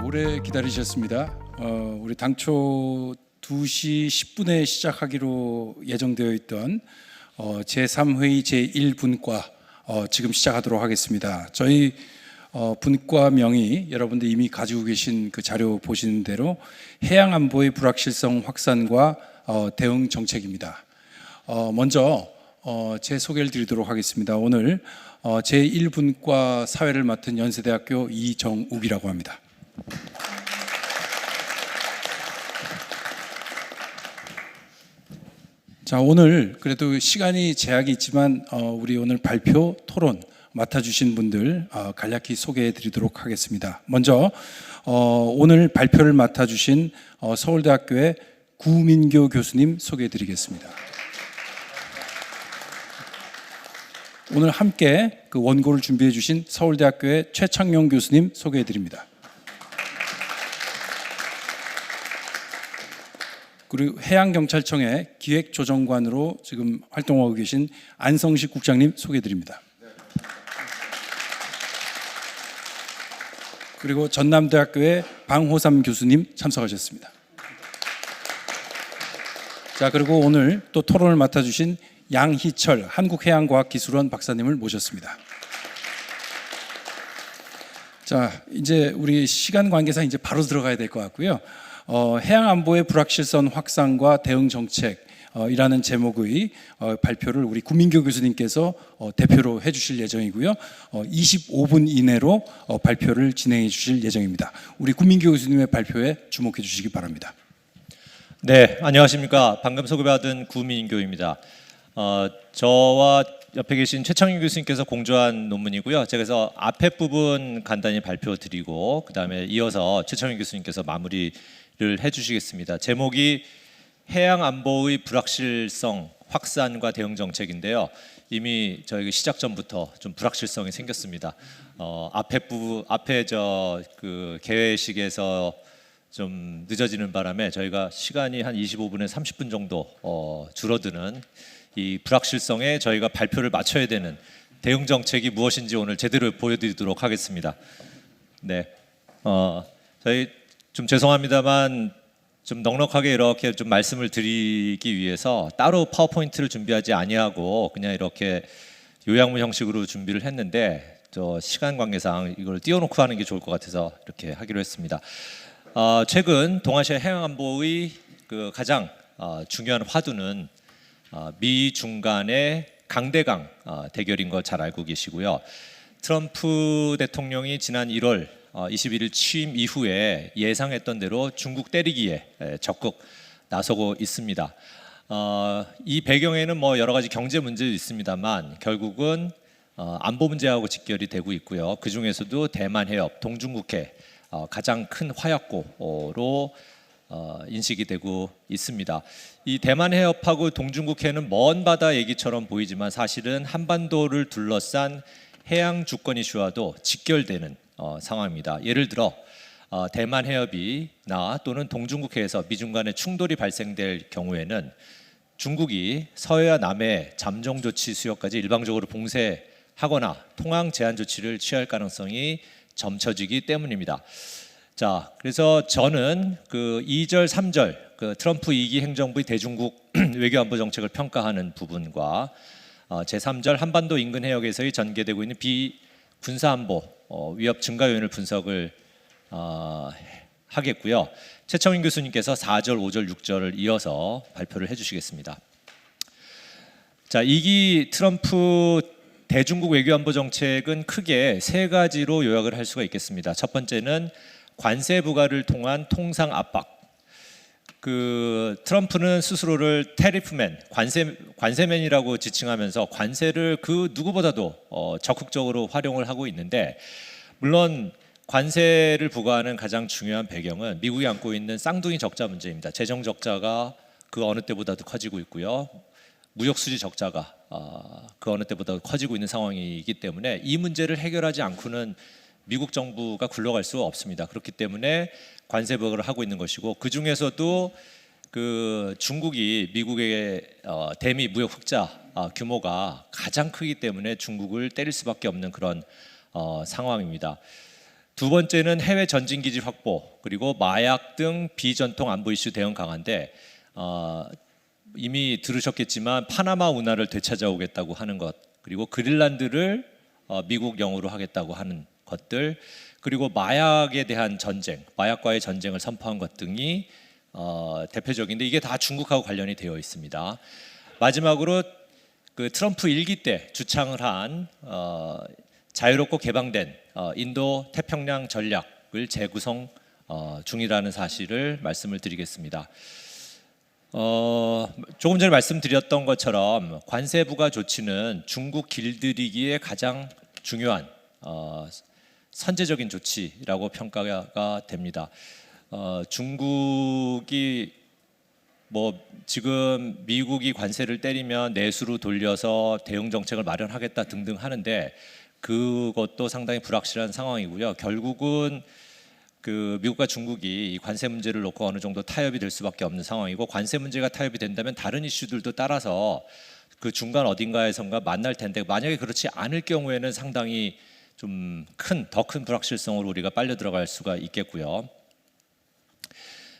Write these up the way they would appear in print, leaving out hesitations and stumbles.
오래 기다리셨습니다. 우리 당초 2시 10분에 시작하기로 예정되어 있던 제3회의 제1분과 지금 시작하도록 하겠습니다. 저희 분과명이 여러분들 이미 가지고 계신 그 자료 보시는 대로 해양안보의 불확실성 확산과 대응 정책입니다. 먼저 제 소개를 드리도록 하겠습니다. 오늘 제1분과 사회를 맡은 연세대학교 이정욱이라고 합니다. 자, 오늘 그래도 시간이 제약이 있지만 우리 오늘 발표 토론 맡아주신 분들 간략히 소개해 드리도록 하겠습니다. 먼저 오늘 발표를 맡아주신 서울대학교의 구민교 교수님 소개해 드리겠습니다. 오늘 함께 그 원고를 준비해 주신 서울대학교의 최창용 교수님 소개해 드립니다. 그리고 해양경찰청의 기획조정관으로 지금 활동하고 계신 안성식 국장님 소개해 드립니다. 그리고 전남대학교의 방호삼 교수님 참석하셨습니다. 자, 그리고 오늘 또 토론을 맡아주신 양희철 한국해양과학기술원 박사님을 모셨습니다. 자, 이제 우리 시간 관계상 이제 바로 들어가야 될 것 같고요. 해양안보의 불확실성 확산과 대응 정책이라는 제목의 발표를 우리 구민교 교수님께서 대표로 해주실 예정이고요. 25분 이내로 발표를 진행해 주실 예정입니다. 우리 구민교 교수님의 발표에 주목해 주시기 바랍니다. 네, 안녕하십니까. 방금 소개받은 구민교입니다. 저와 옆에 계신 최창윤 교수님께서 공조한 논문이고요. 제가 그래서 앞에 부분 간단히 발표 드리고 그 다음에 이어서 최창윤 교수님께서 마무리를 해주시겠습니다. 제목이 해양안보의 불확실성 확산과 대응 정책인데요. 이미 저희 시작 전부터 좀 불확실성이 생겼습니다. 앞에 그 개회식에서 좀 늦어지는 바람에 저희가 시간이 한 25분에 30분 정도 줄어드는 이 불확실성에 저희가 발표를 맞춰야 되는 대응 정책이 무엇인지 오늘 제대로 보여드리도록 하겠습니다. 네, 저희 좀 죄송합니다만 좀 넉넉하게 이렇게 좀 말씀을 드리기 위해서 따로 파워포인트를 준비하지 아니하고 그냥 이렇게 요약문 형식으로 준비를 했는데 저 시간 관계상 이걸 띄워놓고 하는 게 좋을 것 같아서 이렇게 하기로 했습니다. 최근 동아시아 해양안보의 그 가장 중요한 화두는 미-중 간의 강대강 대결인 걸 잘 알고 계시고요. 트럼프 대통령이 지난 1월 21일 취임 이후에 예상했던 대로 중국 때리기에 적극 나서고 있습니다. 이 배경에는 뭐 여러 가지 경제 문제도 있습니다만 결국은 안보 문제하고 직결이 되고 있고요. 그 중에서도 대만 해협, 동중국해 가장 큰 화약고로 인식이 되고 있습니다. 이 대만 해협하고 동중국해는 먼 바다 얘기처럼 보이지만 사실은 한반도를 둘러싼 해양 주권 이슈와도 직결되는 상황입니다. 예를 들어 대만 해협이나 또는 동중국해에서 미중 간의 충돌이 발생될 경우에는 중국이 서해와 남해 잠정 조치 수역까지 일방적으로 봉쇄하거나 통항 제한 조치를 취할 가능성이 점쳐지기 때문입니다. 자, 그래서 저는 그 2절, 3절 그 트럼프 2기 행정부의 대중국 외교안보 정책을 평가하는 부분과 제3절 한반도 인근 해역에서의 전개되고 있는 비군사안보 위협 증가 요인을 분석을 하겠고요. 최창윤 교수님께서 4절, 5절, 6절을 이어서 발표를 해주시겠습니다. 자, 2기 트럼프 대중국 외교안보 정책은 크게 세 가지로 요약을 할 수가 있겠습니다. 첫 번째는 관세 부과를 통한 통상 압박. 그 트럼프는 스스로를 테리프맨, 관세맨이라고 지칭하면서 관세를 그 누구보다도 적극적으로 활용을 하고 있는데, 물론 관세를 부과하는 가장 중요한 배경은 미국이 안고 있는 쌍둥이 적자 문제입니다. 재정 적자가 그 어느 때보다도 커지고 있고요. 무역 수지 적자가 그 어느 때보다 커지고 있는 상황이기 때문에 이 문제를 해결하지 않고는 미국 정부가 굴러갈 수 없습니다. 그렇기 때문에 관세 부과를 하고 있는 것이고, 그 중에서도 그 중국이 미국의 대미 무역 흑자 규모가 가장 크기 때문에 중국을 때릴 수밖에 없는 그런 상황입니다. 두 번째는 해외 전진 기지 확보, 그리고 마약 등 비전통 안보 이슈 대응 강화인데 이미 들으셨겠지만 파나마 운하를 되찾아오겠다고 하는 것, 그리고 그린란드를 미국 영으로 하겠다고 하는 것들, 그리고 마약에 대한 전쟁, 마약과의 전쟁을 선포한 것 등이 대표적인데 이게 다 중국하고 관련이 되어 있습니다. 마지막으로 그 트럼프 1기 때 주창을 한 자유롭고 개방된 인도 태평양 전략을 재구성 중이라는 사실을 말씀을 드리겠습니다. 조금 전에 말씀드렸던 것처럼 관세 부과 조치는 중국 길들이기에 가장 중요한 선제적인 조치라고 평가가 됩니다. 중국이 지금 미국이 관세를 때리면 내수로 돌려서 대응 정책을 마련하겠다 등등 하는데 그것도 상당히 불확실한 상황이고요. 결국은 그 미국과 중국이 이 관세 문제를 놓고 어느 정도 타협이 될 수밖에 없는 상황이고, 관세 문제가 타협이 된다면 다른 이슈들도 따라서 그 중간 어딘가에선가 만날 텐데, 만약에 그렇지 않을 경우에는 상당히 좀 더 큰 불확실성으로 우리가 빨려 들어갈 수가 있겠고요.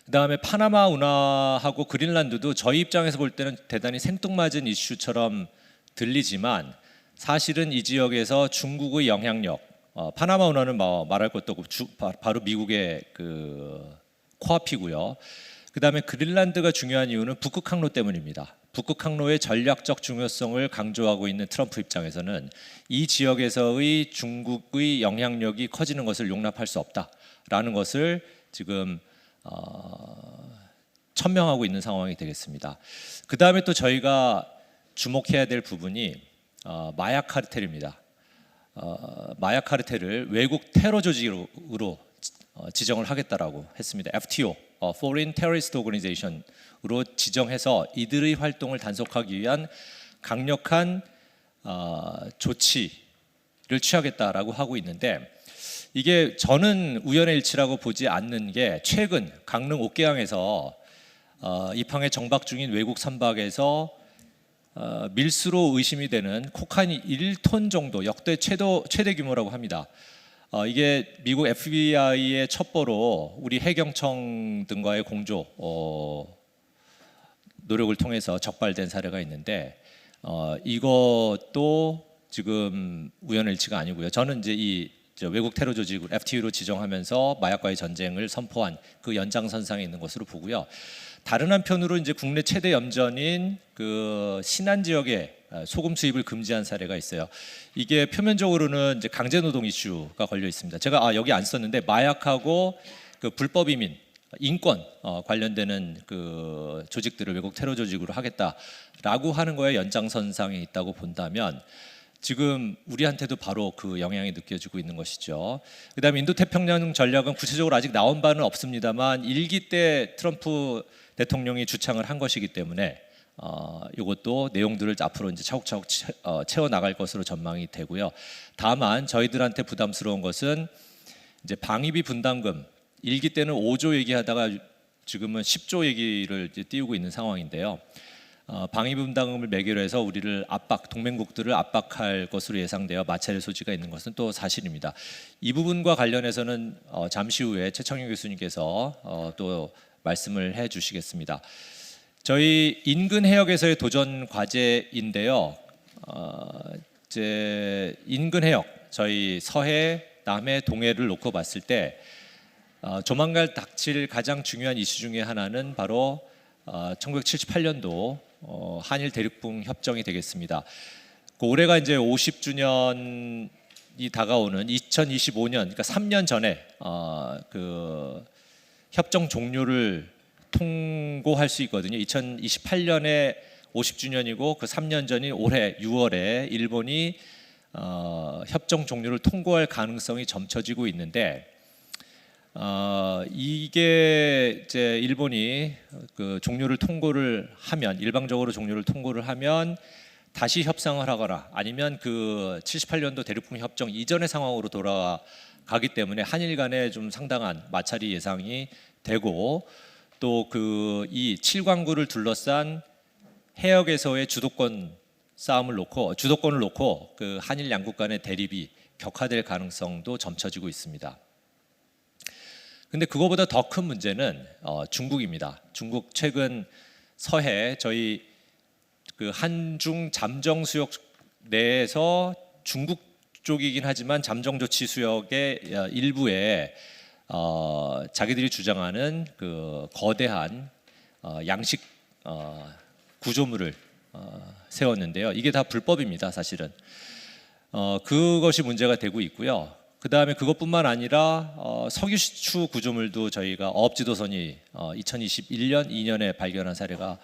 그다음에 파나마 운하하고 그린란드도 저희 입장에서 볼 때는 대단히 생뚱맞은 이슈처럼 들리지만 사실은 이 지역에서 중국의 영향력, 파나마 운하는 말할 것도 없고 바로 미국의 그 코앞이고요. 그다음에 그린란드가 중요한 이유는 북극 항로 때문입니다. 북극 항로의 전략적 중요성을 강조하고 있는 트럼프 입장에서는 이 지역에서의 중국의 영향력이 커지는 것을 용납할 수 없다라는 것을 지금 천명하고 있는 상황이 되겠습니다. 그 다음에 또 저희가 주목해야 될 부분이 마약 카르텔입니다. 마약 카르텔을 외국 테러 조직으로 지정을 하겠다라고 했습니다. FTO, Foreign Terrorist Organization으로 지정해서 이들의 활동을 단속하기 위한 강력한 조치를 취하겠다라고 하고 있는데, 이게 저는 우연의 일치라고 보지 않는 게 최근 강릉 옥계항에서 입항에 정박 중인 외국 선박에서 밀수로 의심이 되는 코카인 1톤 정도, 역대 최대 규모라고 합니다. 이게 미국 FBI의 첩보로 우리 해경청 등과의 공조 노력을 통해서 적발된 사례가 있는데 이것도 지금 우연의 일치가 아니고요. 저는 이제 이 외국 테러 조직을 FTU로 지정하면서 마약과의 전쟁을 선포한 그 연장선상에 있는 것으로 보고요. 다른 한편으로 이제 국내 최대 염전인 그 신안 지역에 소금 수입을 금지한 사례가 있어요. 이게 표면적으로는 이제 강제 노동 이슈가 걸려 있습니다. 제가 여기 안 썼는데 마약하고 그 불법 이민, 인권 관련되는 그 조직들을 외국 테러 조직으로 하겠다라고 하는 거에 연장선상에 있다고 본다면 지금 우리한테도 바로 그 영향이 느껴지고 있는 것이죠. 그다음에 인도 태평양 전략은 구체적으로 아직 나온 바는 없습니다만 1기 때 트럼프 대통령이 주창을 한 것이기 때문에 이것도 내용들을 앞으로 이제 차곡차곡 채워 나갈 것으로 전망이 되고요. 다만 저희들한테 부담스러운 것은 이제 방위비 분담금 1기 때는 5조 얘기하다가 지금은 10조 얘기를 이제 띄우고 있는 상황인데요. 방위비 분담금을 매개로 해서 우리를 동맹국들을 압박할 것으로 예상되어 마찰의 소지가 있는 것은 또 사실입니다. 이 부분과 관련해서는 잠시 후에 최창윤 교수님께서 또 말씀을 해주시겠습니다. 저희 인근 해역에서의 도전 과제인데요. 이제 인근 해역, 저희 서해, 남해, 동해를 놓고 봤을 때 조만간 닥칠 가장 중요한 이슈 중에 하나는 바로 1978년도 한일 대륙붕 협정이 되겠습니다. 올해가 이제 50주년이 다가오는 2025년, 그러니까 3년 전에 그 협정 종료를 통고할 수 있거든요. 2028년에 50주년이고 그 3년 전인 올해 6월에 일본이 협정 종료를 통고할 가능성이 점쳐지고 있는데 이게 이제 일본이 그 종료를 통고를 하면, 일방적으로 종료를 통고를 하면 다시 협상을 하거나 아니면 그 78년도 대륙붕 협정 이전의 상황으로 돌아가기 때문에 한일 간에 좀 상당한 마찰이 예상이 되고, 또 그 이 7광구를 둘러싼 해역에서의 주도권을 놓고 그 한일 양국 간의 대립이 격화될 가능성도 점쳐지고 있습니다. 근데 그거보다 더 큰 문제는 중국입니다. 중국 최근 서해 저희 그 한중 잠정 수역 내에서 중국 쪽이긴 하지만 잠정 조치 수역의 일부에 자기들이 주장하는 그 거대한 양식 구조물을 세웠는데요. 이게 다 불법입니다, 사실은. 그것이 문제가 되고 있고요. 그 다음에 그것뿐만 아니라 석유 시추 구조물도 저희가 어업지도선이 2021년 2년에 발견한 사례가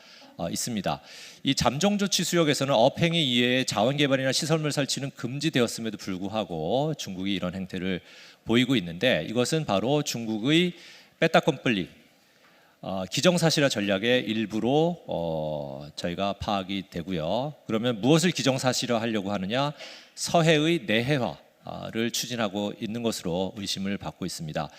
있습니다. 이 잠정조치 수역에서는 어업행위 이외에 자원개발이나 시설물 설치는 금지되었음에도 불구하고 중국이 이런 행태를 보이고 있는데, 이것은 바로 중국의 빼따컴플리 기정사실화 전략의 일부로 저희가 파악이 되고요. 그러면 무엇을 기정사실화하려고 하느냐? 서해의 내해화를 추진하고 있는 것으로 의심을 받고 있습니다.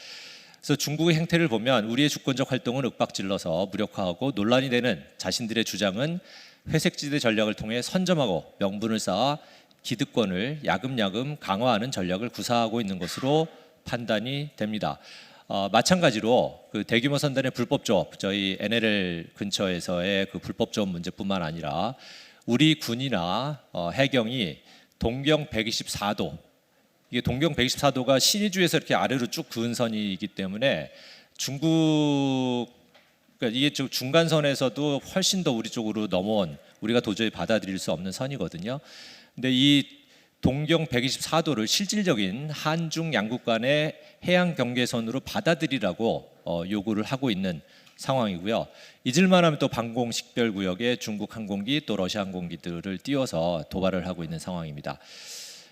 그래서 중국의 행태를 보면 우리의 주권적 활동은 윽박질러서 무력화하고 논란이 되는 자신들의 주장은 회색지대 전략을 통해 선점하고 명분을 쌓아 기득권을 야금야금 강화하는 전략을 구사하고 있는 것으로 판단이 됩니다. 마찬가지로 그 대규모 선단의 불법 조업, 저희 NLL 근처에서의 그 불법 조업 문제뿐만 아니라 우리 군이나 해경이 동경 124도, 이게 동경 124도가 신의주에서 이렇게 아래로 쭉 그은 선이기 때문에 중국, 그러니까 이게 좀 중간선에서도 훨씬 더 우리 쪽으로 넘어온, 우리가 도저히 받아들일 수 없는 선이거든요. 근데 이 동경 124도를 실질적인 한중 양국 간의 해양 경계선으로 받아들이라고 요구를 하고 있는 상황이고요. 잊을만하면 또 방공 식별 구역에 중국 항공기 또 러시아 항공기들을 띄워서 도발을 하고 있는 상황입니다.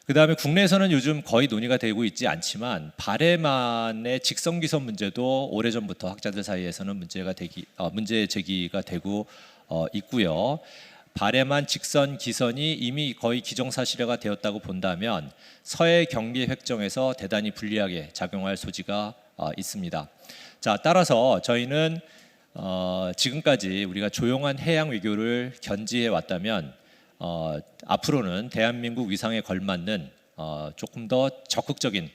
그 다음에 국내에서는 요즘 거의 논의가 되고 있지 않지만 바레만의 직선기선 문제도 오래전부터 학자들 사이에서는 문제 제기가 되고 있고요. 바레만 직선 기선이 이미 거의 기정사실화가 되었다고 본다면 서해 경계 획정에서 대단히 불리하게 작용할 소지가 있습니다. 자, 따라서 저희는 지금까지 우리가 조용한 해양 외교를 견지해 왔다면 앞으로는 대한민국 위상에 걸맞는 조금 더 적극적인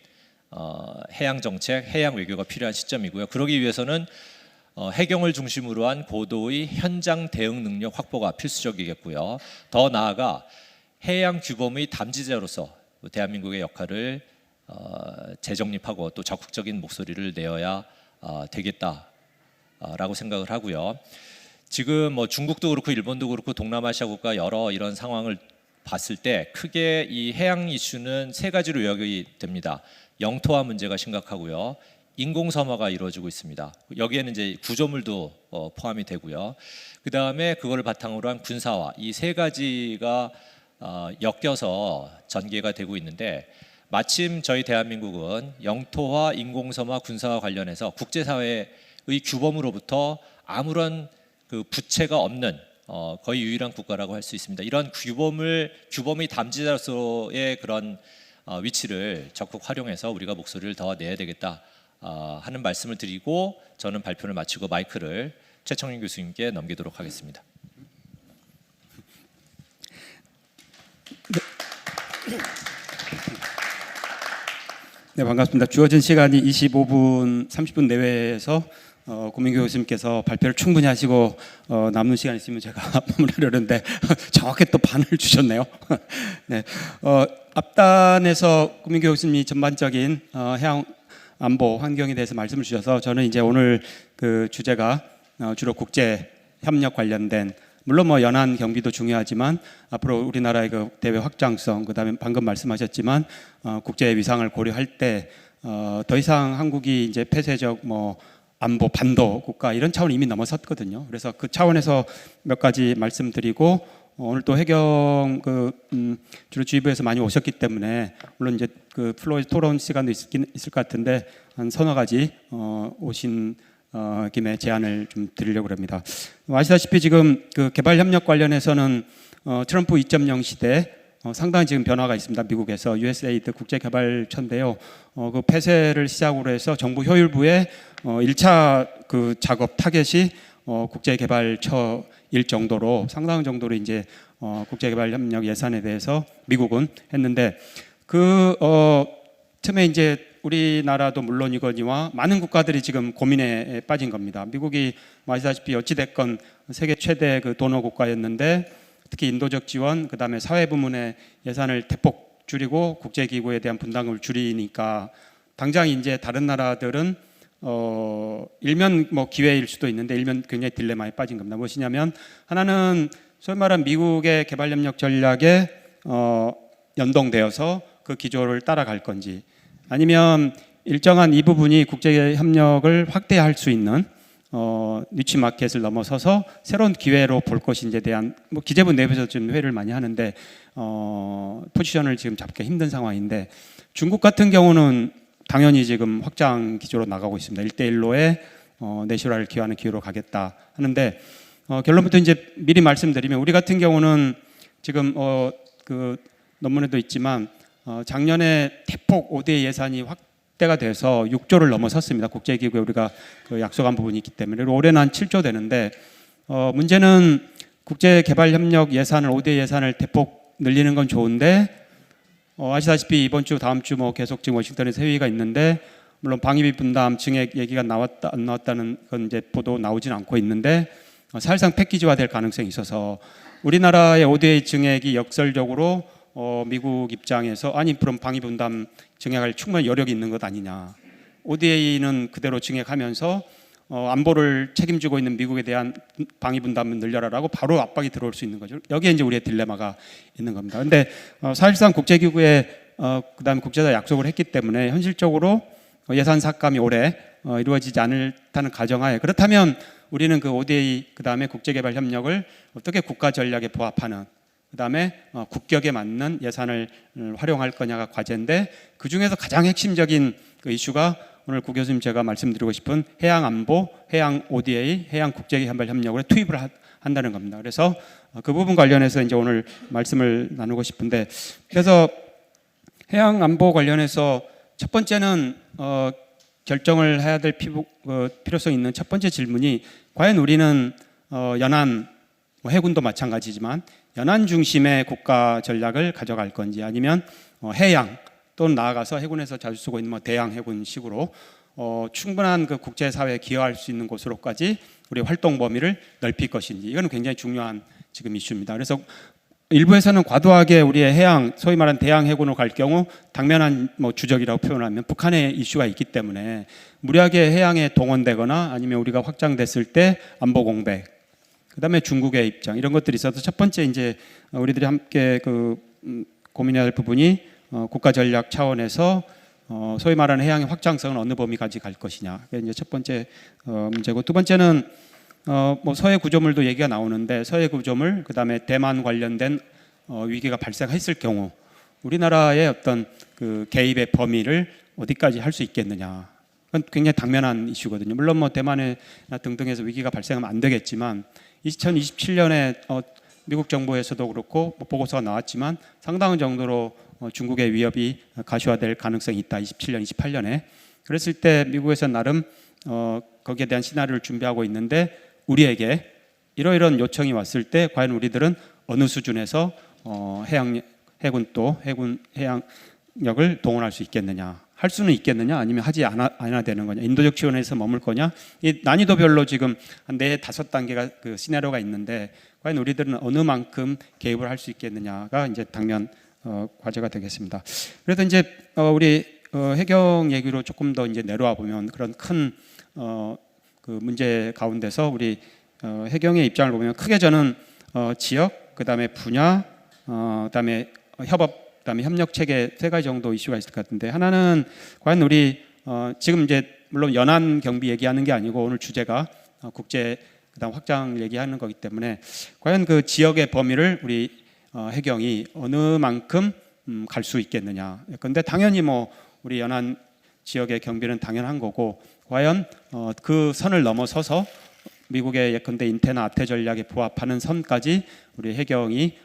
해양 정책, 해양 외교가 필요한 시점이고요. 그러기 위해서는 해경을 중심으로 한 고도의 현장 대응 능력 확보가 필수적이겠고요. 더 나아가 해양 규범의 담지자로서 대한민국의 역할을 재정립하고 또 적극적인 목소리를 내어야 되겠다라고 생각을 하고요. 지금 뭐 중국도 그렇고 일본도 그렇고 동남아시아 국가 여러 이런 상황을 봤을 때 크게 이 해양 이슈는 세 가지로 요약이 됩니다. 영토화 문제가 심각하고요. 인공섬화가 이루어지고 있습니다. 여기에는 이제 구조물도 포함이 되고요. 그 다음에 그거를 바탕으로 한 군사화, 이 세 가지가 엮여서 전개가 되고 있는데, 마침 저희 대한민국은 영토화, 인공섬화, 군사화 관련해서 국제사회의 규범으로부터 아무런 그 부채가 없는 거의 유일한 국가라고 할 수 있습니다. 이런 규범의 담지자로서의 그런 위치를 적극 활용해서 우리가 목소리를 더 내야 되겠다 하는 말씀을 드리고, 저는 발표를 마치고 마이크를 최청윤 교수님께 넘기도록 하겠습니다. 네, 반갑습니다. 주어진 시간이 25분, 30분 내외에서 고민교 교수님께서 발표를 충분히 하시고 남는 시간 있으면 제가 마무리하려는데 정확히 또 반을 주셨네요. 네, 앞단에서 고민교 교수님이 전반적인 해양 안보 환경에 대해서 말씀을 주셔서 저는 이제 오늘 그 주제가 주로 국제 협력 관련된, 물론 뭐 연안 경비도 중요하지만 앞으로 우리나라의 그 대외 확장성, 그다음에 방금 말씀하셨지만 국제 위상을 고려할 때 더 이상 한국이 이제 폐쇄적 뭐 안보 반도 국가 이런 차원 이미 넘어섰거든요. 그래서 그 차원에서 몇 가지 말씀드리고, 오늘 또 해경 주로 주의부에서 많이 오셨기 때문에 물론 이제 그 플로어 토론 시간도 있을 것 같은데 한 서너 가지 오신 김에 제안을 좀 드리려고 합니다. 아시다시피 지금 그 개발 협력 관련해서는 트럼프 2.0 시대 상당히 지금 변화가 있습니다. 미국에서 USAID 국제개발처인데요. 그 폐쇄를 시작으로 해서 정부 효율부의 1차 그 작업 타겟이 국제개발처일 정도로 상당한 정도로 이제 국제개발협력 예산에 대해서 미국은 했는데, 그 틈에 이제 우리나라도 물론이거니와 많은 국가들이 지금 고민에 빠진 겁니다. 미국이 아시다시피 어찌됐건 세계 최대 그 도너 국가였는데 특히 인도적 지원, 그다음에 사회 부문의 예산을 대폭 줄이고 국제기구에 대한 분담을 줄이니까 당장 이제 다른 나라들은 일면 뭐 기회일 수도 있는데 일면 굉장히 딜레마에 빠진 겁니다. 무엇이냐면 하나는 소위 말하는 미국의 개발협력 전략에 연동되어서 그 기조를 따라갈 건지, 아니면 일정한 이 부분이 국제협력을 확대할 수 있는 니치 마켓을 넘어서서 새로운 기회로 볼 것인지에 대한 뭐 기재부 내부에서 지금 회의를 많이 하는데 포지션을 지금 잡기 힘든 상황인데, 중국 같은 경우는 당연히 지금 확장 기조로 나가고 있습니다. 1대1로의 내실화를 기여하는 기회로 가겠다 하는데, 결론부터 이제 미리 말씀드리면 우리 같은 경우는 지금 그 논문에도 있지만 작년에 대폭 ODA 예산이 확대가 돼서 6조를 넘어섰습니다. 국제기구에 우리가 그 약속한 부분이 있기 때문에. 그리고 올해는 한 7조 되는데 문제는 국제개발협력 예산을 ODA 예산을 대폭 늘리는 건 좋은데 아시다시피 이번 주 다음 주 뭐 계속 지금 워싱턴에서 회의가 있는데, 물론 방위비 분담 증액 얘기가 나왔다 안 나왔다는 건 이제 보도 나오진 않고 있는데 사실상 패키지화될 가능성이 있어서 우리나라의 ODA 증액이 역설적으로 미국 입장에서 아니 그럼 방위 분담 증액할 충분한 여력이 있는 것 아니냐, ODA는 그대로 증액하면서 안보를 책임지고 있는 미국에 대한 방위 분담을 늘려라라고 바로 압박이 들어올 수 있는 거죠. 여기에 이제 우리의 딜레마가 있는 겁니다. 그런데 사실상 국제기구에 그다음에 국제사 약속을 했기 때문에 현실적으로 예산 삭감이 올해 이루어지지 않을다는 가정하에, 그렇다면 우리는 그 ODA 그다음에 국제개발협력을 어떻게 국가 전략에 부합하는, 그다음에 국격에 맞는 예산을 활용할 거냐가 과제인데, 그 중에서 가장 핵심적인 그 이슈가 오늘 구 교수님 제가 말씀드리고 싶은 해양 안보, 해양 ODA, 해양 국제개발 협력으로 투입을 한다는 겁니다. 그래서 그 부분 관련해서 이제 오늘 말씀을 나누고 싶은데, 그래서 해양 안보 관련해서 첫 번째는 결정을 해야 될 필요성 있는 첫 번째 질문이, 과연 우리는 연안, 해군도 마찬가지지만 연안 중심의 국가 전략을 가져갈 건지, 아니면 해양 또는 나아가서 해군에서 자주 쓰고 있는 대양 해군식으로 충분한 그 국제사회에 기여할 수 있는 곳으로까지 우리 활동 범위를 넓힐 것인지, 이거는 굉장히 중요한 지금 이슈입니다. 그래서 일부에서는 과도하게 우리의 해양, 소위 말하는 대양 해군으로 갈 경우 당면한 주적이라고 표현하면 북한의 이슈가 있기 때문에 무리하게 해양에 동원되거나 아니면 우리가 확장됐을 때 안보 공백, 그다음에 중국의 입장, 이런 것들이 있어서 첫 번째 이제 우리들이 함께 고민해야 할 부분이 국가 전략 차원에서 소위 말하는 해양의 확장성은 어느 범위까지 갈 것이냐, 그게 이제 첫 번째 문제고, 두 번째는 서해 구조물도 얘기가 나오는데, 서해 구조물 그다음에 대만 관련된 위기가 발생했을 경우 우리나라의 어떤 그 개입의 범위를 어디까지 할 수 있겠느냐, 그건 굉장히 당면한 이슈거든요. 물론 대만에 등등해서 위기가 발생하면 안 되겠지만 2027년에 미국 정부에서도 그렇고 보고서가 나왔지만 상당한 정도로 중국의 위협이 가시화될 가능성이 있다. 27년, 28년에. 그랬을 때 미국에서 나름 거기에 대한 시나리오를 준비하고 있는데, 우리에게 이러이러한 요청이 왔을 때 과연 우리들은 어느 수준에서 해군 해양력을 동원할 수 있겠느냐, 할 수는 있겠느냐, 아니면 하지 않아야 되는 거냐, 인도적 지원에서 머물 거냐, 이 난이도별로 지금 한 4-5단계가 그 시나리오가 있는데 과연 우리들은 어느 만큼 개입을 할 수 있겠느냐가 이제 당면 과제가 되겠습니다. 그래서 이제 우리 해경 얘기로 조금 더 이제 내려와 보면 그런 큰 그 문제 가운데서 우리 해경의 입장을 보면 크게 저는 지역, 그다음에 분야, 그다음에 협업, 그다음에 협력 체계 세 가지 정도 이슈가 있을 것 같은데, 하나는 과연 우리 지금 이제 물론 연안 경비 얘기하는 게 아니고 오늘 주제가 국제 그다음 확장 얘기하는 거기 때문에 과연 그 지역의 범위를 우리 해경이 어느 만큼 갈 수 있겠느냐. 그런데 당연히 우리 연안 지역의 경비는 당연한 거고, 과연 그 선을 넘어서서 미국의 예컨대 인테나 아태 전략에 부합하는 선까지 우리 해경이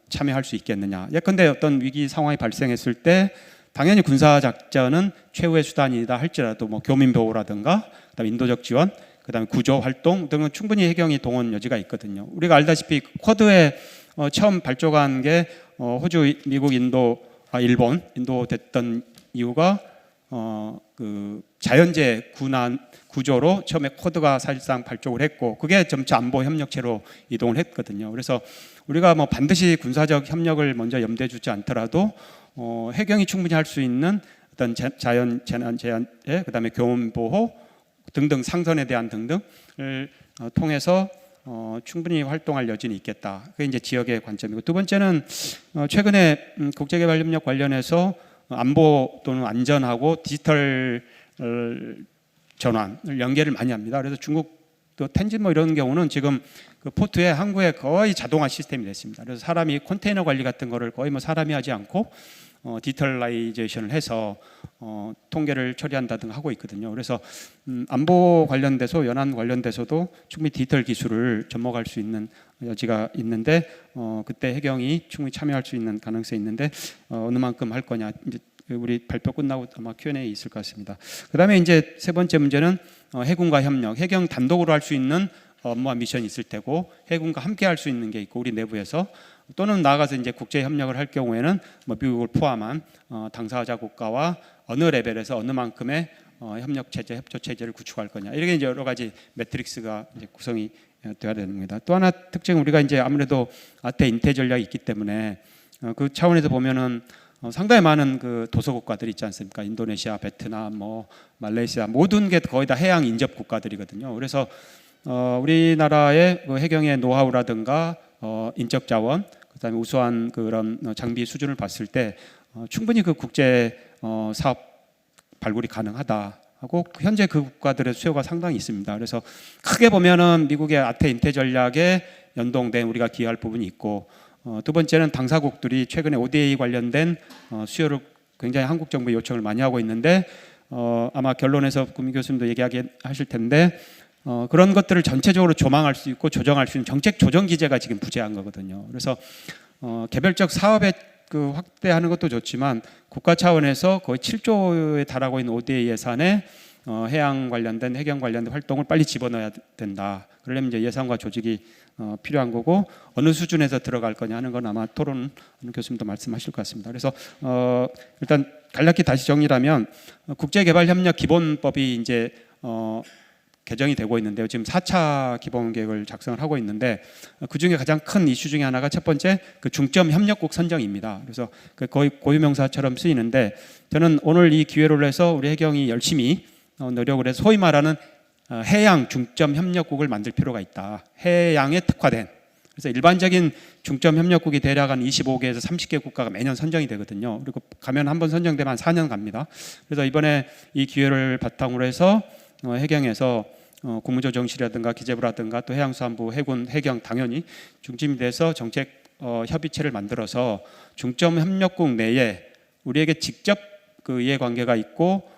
참여할 수 있겠느냐. 예컨대 어떤 위기 상황이 발생했을 때 당연히 군사 작전은 최후의 수단이다 할지라도 교민 보호라든가 그다음 인도적 지원, 그다음에 구조 활동 등은 충분히 해경이 동원 여지가 있거든요. 우리가 알다시피 쿼드에 처음 발족한 게 호주, 미국, 일본, 인도 됐던 이유가 그 자연재 구조로 처음에 쿼드가 사실상 발족을 했고 그게 점차 안보 협력체로 이동을 했거든요. 그래서 우리가 뭐 반드시 군사적 협력을 먼저 염두에 두지 않더라도 해경이 충분히 할 수 있는 어떤 자연 재난 제한에 그다음에 교원 보호 등등 상선에 대한 등등을 통해서 충분히 활동할 여지는 있겠다. 그게 이제 지역의 관점이고 두 번째는 최근에 국제개발협력 관련해서 안보 또는 안전하고 디지털 전환을 연계를 많이 합니다. 그래서 중국도 텐진 뭐 이런 경우는 지금 그 포트에 항구에 거의 자동화 시스템이 됐습니다. 그래서 사람이 컨테이너 관리 같은 거를 거의 뭐 사람이 하지 않고 디지털라이제이션을 해서 통계를 처리한다든가 하고 있거든요. 그래서 안보 관련돼서 연안 관련돼서도 충분히 디지털 기술을 접목할 수 있는 여지가 있는데 그때 해경이 충분히 참여할 수 있는 가능성이 있는데 어느 만큼 할 거냐 이제 우리 발표 끝나고 아마 Q&A 있을 것 같습니다. 그다음에 이제 세 번째 문제는 해군과 협력, 해경 단독으로 할 수 있는 업무와 미션이 있을 테고 해군과 함께 할 수 있는 게 있고 우리 내부에서 또는 나아가서 이제 국제 협력을 할 경우에는 뭐 미국을 포함한 당사자 국가와 어느 레벨에서 어느 만큼의 협력 체제, 협조 체제를 구축할 거냐 이렇게 이제 여러 가지 매트릭스가 이제 구성이 되어야 되는 겁니다. 또 하나 특징은 우리가 이제 아무래도 아태 인태 전략이 있기 때문에 그 차원에서 보면은 상당히 많은 그 도서 국가들이 있지 않습니까? 인도네시아, 베트남, 뭐 말레이시아 모든 게 거의 다 해양 인접 국가들이거든요. 그래서 우리나라의 그 해경의 노하우라든가 인적 자원, 그다음에 우수한 그런 장비 수준을 봤을 때 충분히 그 국제 사업 발굴이 가능하다 하고 현재 그 국가들의 수요가 상당히 있습니다. 그래서 크게 보면은 미국의 아태 인태 전략에 연동된 우리가 기여할 부분이 있고 두 번째는 당사국들이 최근에 ODA 관련된 수요를 굉장히 한국 정부에 요청을 많이 하고 있는데 아마 결론에서 구민 교수님도 얘기하실 텐데 그런 것들을 전체적으로 조망할 수 있고 조정할 수 있는 정책 조정 기제가 지금 부재한 거거든요. 그래서 개별적 사업에 그 확대하는 것도 좋지만 국가 차원에서 거의 7조에 달하고 있는 ODA 예산에 해양 관련된 해경 관련된 활동을 빨리 집어넣어야 된다. 그러려면 이제 예산과 조직이 필요한 거고 어느 수준에서 들어갈 거냐 하는 건 아마 토론 교수님도 말씀하실 것 같습니다. 그래서 일단 간략히 다시 정리하면 국제개발협력 기본법이 이제 개정이 되고 있는데요. 지금 4차 기본계획을 작성을 하고 있는데 그 중에 가장 큰 이슈 중에 하나가 첫 번째 그 중점 협력국 선정입니다. 그래서 그 거의 고유명사처럼 쓰이는데 저는 오늘 이 기회를 해서 우리 해경이 열심히 노력을 해서 소위 말하는 해양 중점 협력국을 만들 필요가 있다. 해양에 특화된. 그래서 일반적인 중점 협력국이 대략 한 25개에서 30개 국가가 매년 선정이 되거든요. 그리고 가면 한번 선정되면 한 4년 갑니다. 그래서 이번에 이 기회를 바탕으로 해서 해경에서 국무조정실이라든가 기재부라든가 또 해양수산부, 해군, 해경 당연히 중심이 돼서 정책 협의체를 만들어서 중점 협력국 내에 우리에게 직접 그 이해관계가 있고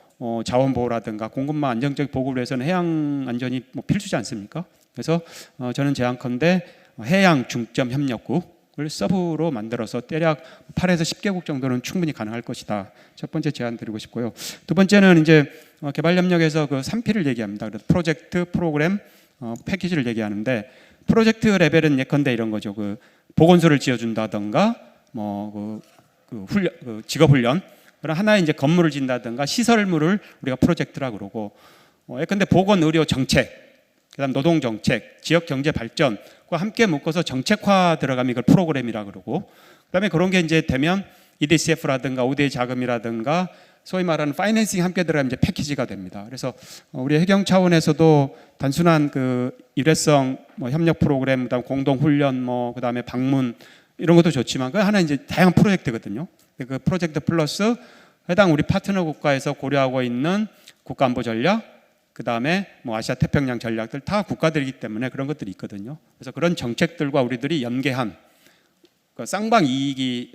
자원보호라든가 공급망 안정적 보급을 위해서는 해양 안전이 뭐 필수지 않습니까? 그래서 저는 제안컨대 해양 중점 협력국을 서브로 만들어서 대략 8에서 10개국 정도는 충분히 가능할 것이다. 첫 번째 제안 드리고 싶고요. 두 번째는 이제 개발협력에서 그 3P를 얘기합니다. 그래서 프로젝트, 프로그램, 패키지를 얘기하는데 프로젝트 레벨은 예컨대 이런 거죠. 그 보건소를 지어준다든가 뭐 그 직업훈련 그런 하나의 이제 건물을 짓는다든가 시설물을 우리가 프로젝트라고 그러고 예컨대 보건, 의료 정책, 그다음 노동 정책, 지역 경제 발전과 함께 묶어서 정책화 들어가면 이걸 프로그램이라고 그러고 그다음에 그런 게 이제 되면 EDCF라든가 ODA 자금이라든가 소위 말하는 파이낸싱 함께 들어가면 이제 패키지가 됩니다. 그래서 우리 해경 차원에서도 단순한 그 일회성 뭐 협력 프로그램, 그다음 공동 훈련, 뭐 그다음에 방문 이런 것도 좋지만 그 하나 이제 다양한 프로젝트거든요. 그 프로젝트 플러스 해당 우리 파트너 국가에서 고려하고 있는 국가안보 전략, 그 다음에 뭐 아시아 태평양 전략들 다 국가들이기 때문에 그런 것들이 있거든요. 그래서 그런 정책들과 우리들이 연계한 쌍방 이익이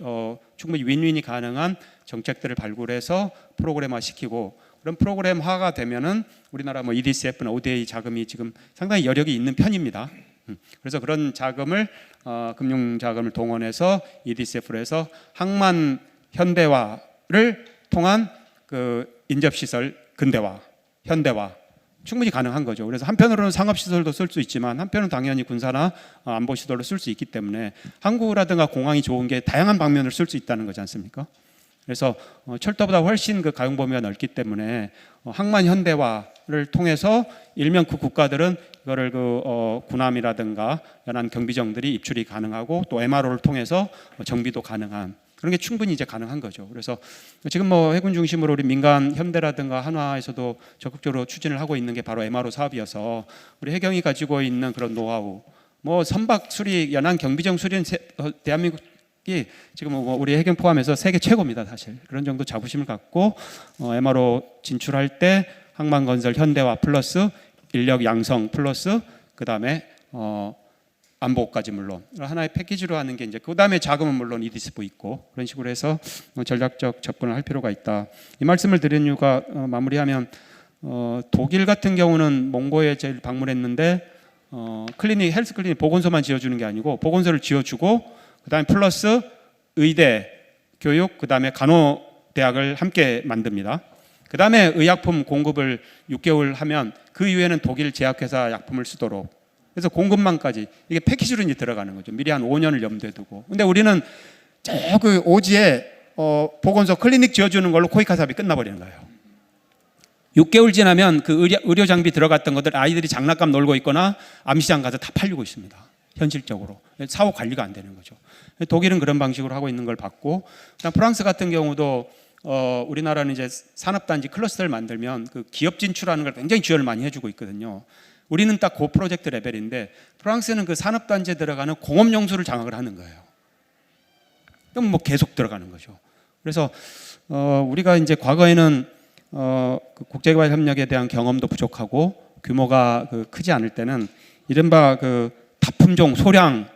충분히 윈윈이 가능한 정책들을 발굴해서 프로그램화 시키고 그런 프로그램화가 되면은 우리나라 뭐 EDCF나 ODA 자금이 지금 상당히 여력이 있는 편입니다. 그래서 그런 자금을 금융 자금을 동원해서 EDCF로 해서 항만 현대화를 통한 그 인접시설 근대화, 현대화 충분히 가능한 거죠. 그래서 한편으로는 상업시설도 쓸 수 있지만 한편은 당연히 군사나 안보시설로 쓸 수 있기 때문에 항구라든가 공항이 좋은 게 다양한 방면을 쓸 수 있다는 거지 않습니까? 그래서 철도보다 훨씬 그 가용 범위가 넓기 때문에 항만 현대화를 통해서 일명 그 국가들은 이거를 군함이라든가 연안 경비정들이 입출이 가능하고 또 MRO를 통해서 정비도 가능한 그런 게 충분히 이제 가능한 거죠. 그래서 지금 뭐 해군 중심으로 우리 민간 현대라든가 한화에서도 적극적으로 추진을 하고 있는 게 바로 MRO 사업이어서 우리 해경이 가지고 있는 그런 노하우, 뭐 선박 수리, 연안 경비정 수리는 대한민국이 지금 뭐 우리 해경 포함해서 세계 최고입니다, 사실. 그런 정도 자부심을 갖고 MRO 진출할 때 항만 건설 현대화 플러스 인력 양성 플러스 그 다음에 안보까지 물론 하나의 패키지로 하는 게 이제 그 다음에 자금은 물론 이디스도 있고 그런 식으로 해서 전략적 접근을 할 필요가 있다. 이 말씀을 드린 이유가 마무리하면 독일 같은 경우는 몽고에 제일 방문했는데 클리닉 헬스 클리닉 보건소만 지어주는 게 아니고 보건소를 지어주고 그 다음에 플러스 의대 교육 그 다음에 간호대학을 함께 만듭니다. 그 다음에 의약품 공급을 6개월 하면 그 이후에는 독일 제약회사 약품을 쓰도록 그래서 공급망까지 이게 패키지로 이제 들어가는 거죠. 미리 한 5년을 염두에 두고. 근데 우리는 그 오지에 보건소 클리닉 지어주는 걸로 코이카 사업이 끝나버리는 거예요. 6개월 지나면 그 의료 장비 들어갔던 것들 아이들이 장난감 놀고 있거나 암시장 가서 다 팔리고 있습니다. 현실적으로 사후 관리가 안 되는 거죠. 독일은 그런 방식으로 하고 있는 걸 봤고, 그다음 프랑스 같은 경우도 우리나라는 이제 산업단지 클러스터를 만들면 그 기업 진출하는 걸 굉장히 지원을 많이 해주고 있거든요. 우리는 딱 그 프로젝트 레벨인데 프랑스는 그 산업단지에 들어가는 공업용수를 장악을 하는 거예요. 그럼 뭐 계속 들어가는 거죠. 그래서 우리가 이제 과거에는 그 국제개발 협력에 대한 경험도 부족하고 규모가 크지 않을 때는 이른바 그 다품종 소량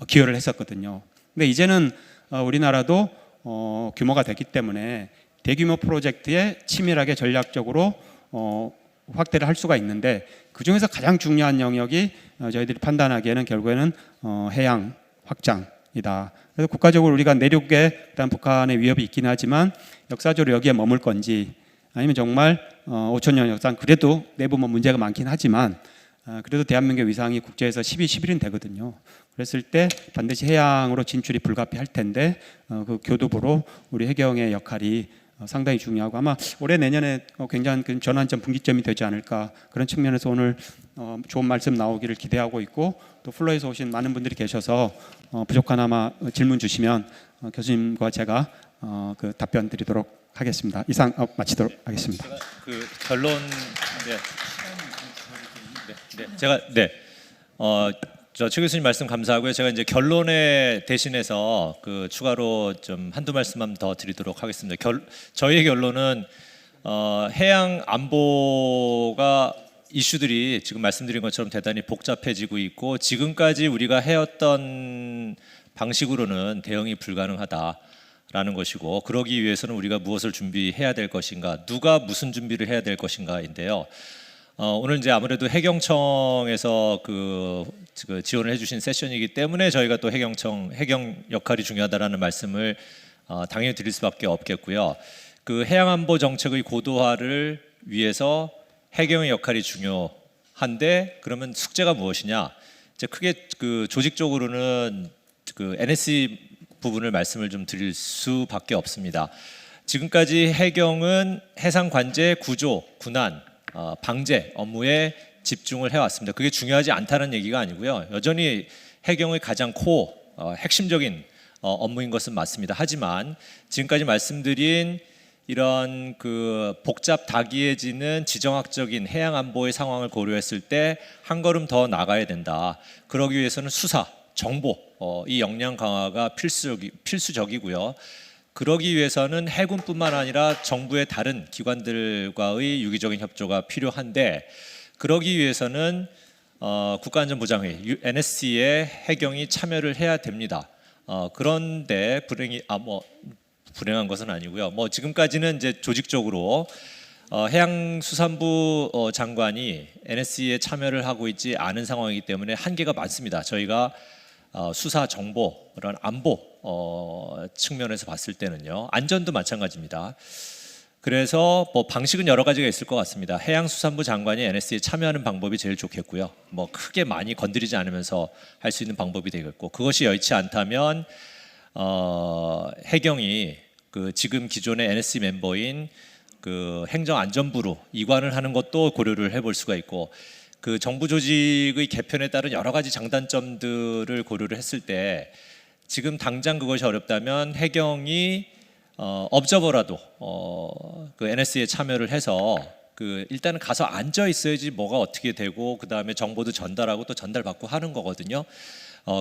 기여를 했었거든요. 근데 이제는 우리나라도 규모가 됐기 때문에 대규모 프로젝트에 치밀하게 전략적으로 확대를 할 수가 있는데 그 중에서 가장 중요한 영역이 저희들이 판단하기에는 결국에는 해양 확장이다. 그래서 국가적으로 우리가 내륙에 일단 북한의 위협이 있긴 하지만 역사적으로 여기에 머물 건지 아니면 정말 5,000년 역사 그래도 내부 뭐 문제가 많긴 하지만 그래도 대한민국의 위상이 국제에서 10위, 11위는 되거든요. 그랬을 때 반드시 해양으로 진출이 불가피할 텐데 그 교두보로 우리 해경의 역할이 상당히 중요하고 아마 올해 내년에 굉장한 그 전환점 분기점이 되지 않을까 그런 측면에서 오늘 좋은 말씀 나오기를 기대하고 있고 또 플로에서 오신 많은 분들이 계셔서 부족한 아마 질문 주시면 교수님과 제가 그 답변 드리도록 하겠습니다. 이상 마치도록 하겠습니다. 제가 그 결론 제가 최 교수님 말씀 감사하고요. 제가 이제 결론에 대신해서 그 추가로 좀 한두 말씀만 더 드리도록 하겠습니다. 저희의 결론은 해양 안보가 이슈들이 지금 말씀드린 것처럼 대단히 복잡해지고 있고 지금까지 우리가 해왔던 방식으로는 대응이 불가능하다라는 것이고 그러기 위해서는 우리가 무엇을 준비해야 될 것인가, 누가 무슨 준비를 해야 될 것인가인데요. 오늘 이제 아무래도 해경청에서 그 지원을 해주신 세션이기 때문에 저희가 또 해경 역할이 중요하다라는 말씀을 당연히 드릴 수밖에 없겠고요. 그 해양안보 정책의 고도화를 위해서 해경의 역할이 중요한데 그러면 숙제가 무엇이냐? 이제 크게 그 조직적으로는 그 NSC 부분을 말씀을 좀 드릴 수밖에 없습니다. 지금까지 해경은 해상 관제, 구조, 군안 방제 업무에 집중을 해왔습니다. 그게 중요하지 않다는 얘기가 아니고요. 여전히 해경의 가장 코어, 핵심적인 업무인 것은 맞습니다. 하지만 지금까지 말씀드린 이런 그 복잡 다기해지는 지정학적인 해양 안보의 상황을 고려했을 때 한 걸음 더 나가야 된다. 그러기 위해서는 수사, 정보 이 역량 강화가 필수적이고요. 그러기 위해서는 해군뿐만 아니라 정부의 다른 기관들과의 유기적인 협조가 필요한데 그러기 위해서는 국가안전보장회의 NSC에 해경이 참여를 해야 됩니다. 그런데 불행한 것은 아니고요. 지금까지는 이제 조직적으로 해양수산부 장관이 NSC에 참여를 하고 있지 않은 상황이기 때문에 한계가 많습니다. 저희가 수사 정보 그런 안보 측면에서 봤을 때는요. 안전도 마찬가지입니다. 그래서 방식은 여러 가지가 있을 것 같습니다. 해양수산부 장관이 NSC에 참여하는 방법이 제일 좋겠고요. 크게 많이 건드리지 않으면서 할 수 있는 방법이 되겠고 그것이 여의치 않다면 해경이 그 지금 기존의 NSC 멤버인 그 행정안전부로 이관을 하는 것도 고려를 해볼 수가 있고, 그 정부 조직의 개편에 따른 여러 가지 장단점들을 고려를 했을 때 지금 당장 그것이 어렵다면 해경이 업저버라도 그 NSC에 참여를 해서 그 일단은 가서 앉아 있어야지 뭐가 어떻게 되고 그 다음에 정보도 전달하고 또 전달받고 하는 거거든요.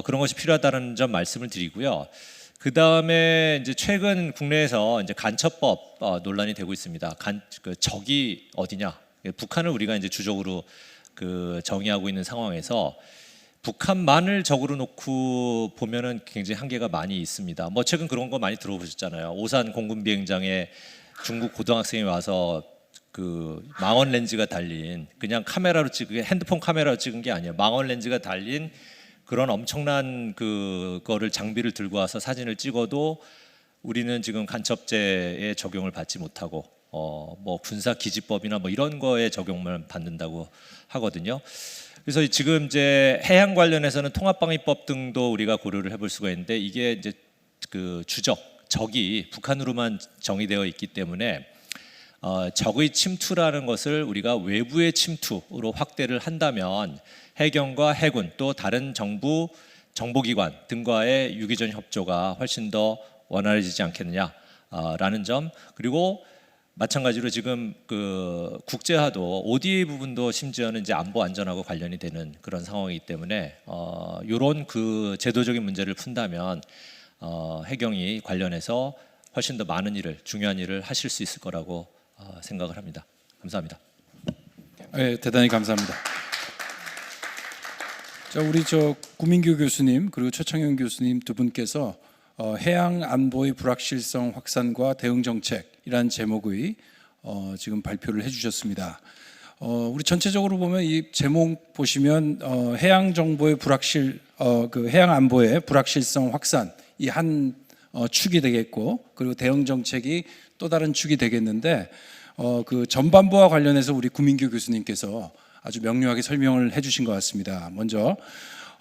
그런 것이 필요하다는 점 말씀을 드리고요. 그 다음에 이제 최근 국내에서 이제 간첩법 논란이 되고 있습니다. 그 적이 어디냐? 북한을 우리가 이제 주적으로 그 정의하고 있는 상황에서 북한만을 적으로 놓고 보면은 굉장히 한계가 많이 있습니다. 뭐 최근 그런 거 많이 들어보셨잖아요. 오산 공군 비행장에 중국 고등학생이 와서 그 망원 렌즈가 달린, 그냥 카메라로 찍은, 핸드폰 카메라로 찍은 게 아니에요. 망원 렌즈가 달린 그런 엄청난 그거를 장비를 들고 와서 사진을 찍어도 우리는 지금 간첩죄에 적용을 받지 못하고 뭐 군사기지법이나 뭐 이런 거에 적용을 받는다고 하거든요. 그래서 지금 이제 해양 관련해서는 통합방위법 등도 우리가 고려를 해볼 수가 있는데, 이게 이제 그 적이 북한으로만 정의되어 있기 때문에 적의 침투라는 것을 우리가 외부의 침투로 확대를 한다면 해경과 해군 또 다른 정부 정보기관 등과의 유기전 협조가 훨씬 더 원활해지지 않겠느냐라는 점, 그리고 마찬가지로 지금 그 국제화도 ODA 부분도 심지어는 이제 안보 안전하고 관련이 되는 그런 상황이기 때문에 이런 그 제도적인 문제를 푼다면 해경이 관련해서 훨씬 더 많은 일을, 중요한 일을 하실 수 있을 거라고 생각을 합니다. 감사합니다. 네, 대단히 감사합니다. 자, 우리 구민규 교수님 그리고 최창현 교수님 두 분께서 해양 안보의 불확실성 확산과 대응 정책이라는 제목의 지금 발표를 해주셨습니다. 우리 전체적으로 보면 이 제목 보시면 해양 정보의 그 해양 안보의 불확실성 확산 이 한 축이 되겠고, 그리고 대응 정책이 또 다른 축이 되겠는데, 그 전반부와 관련해서 우리 구민규 교수님께서 아주 명료하게 설명을 해주신 것 같습니다. 먼저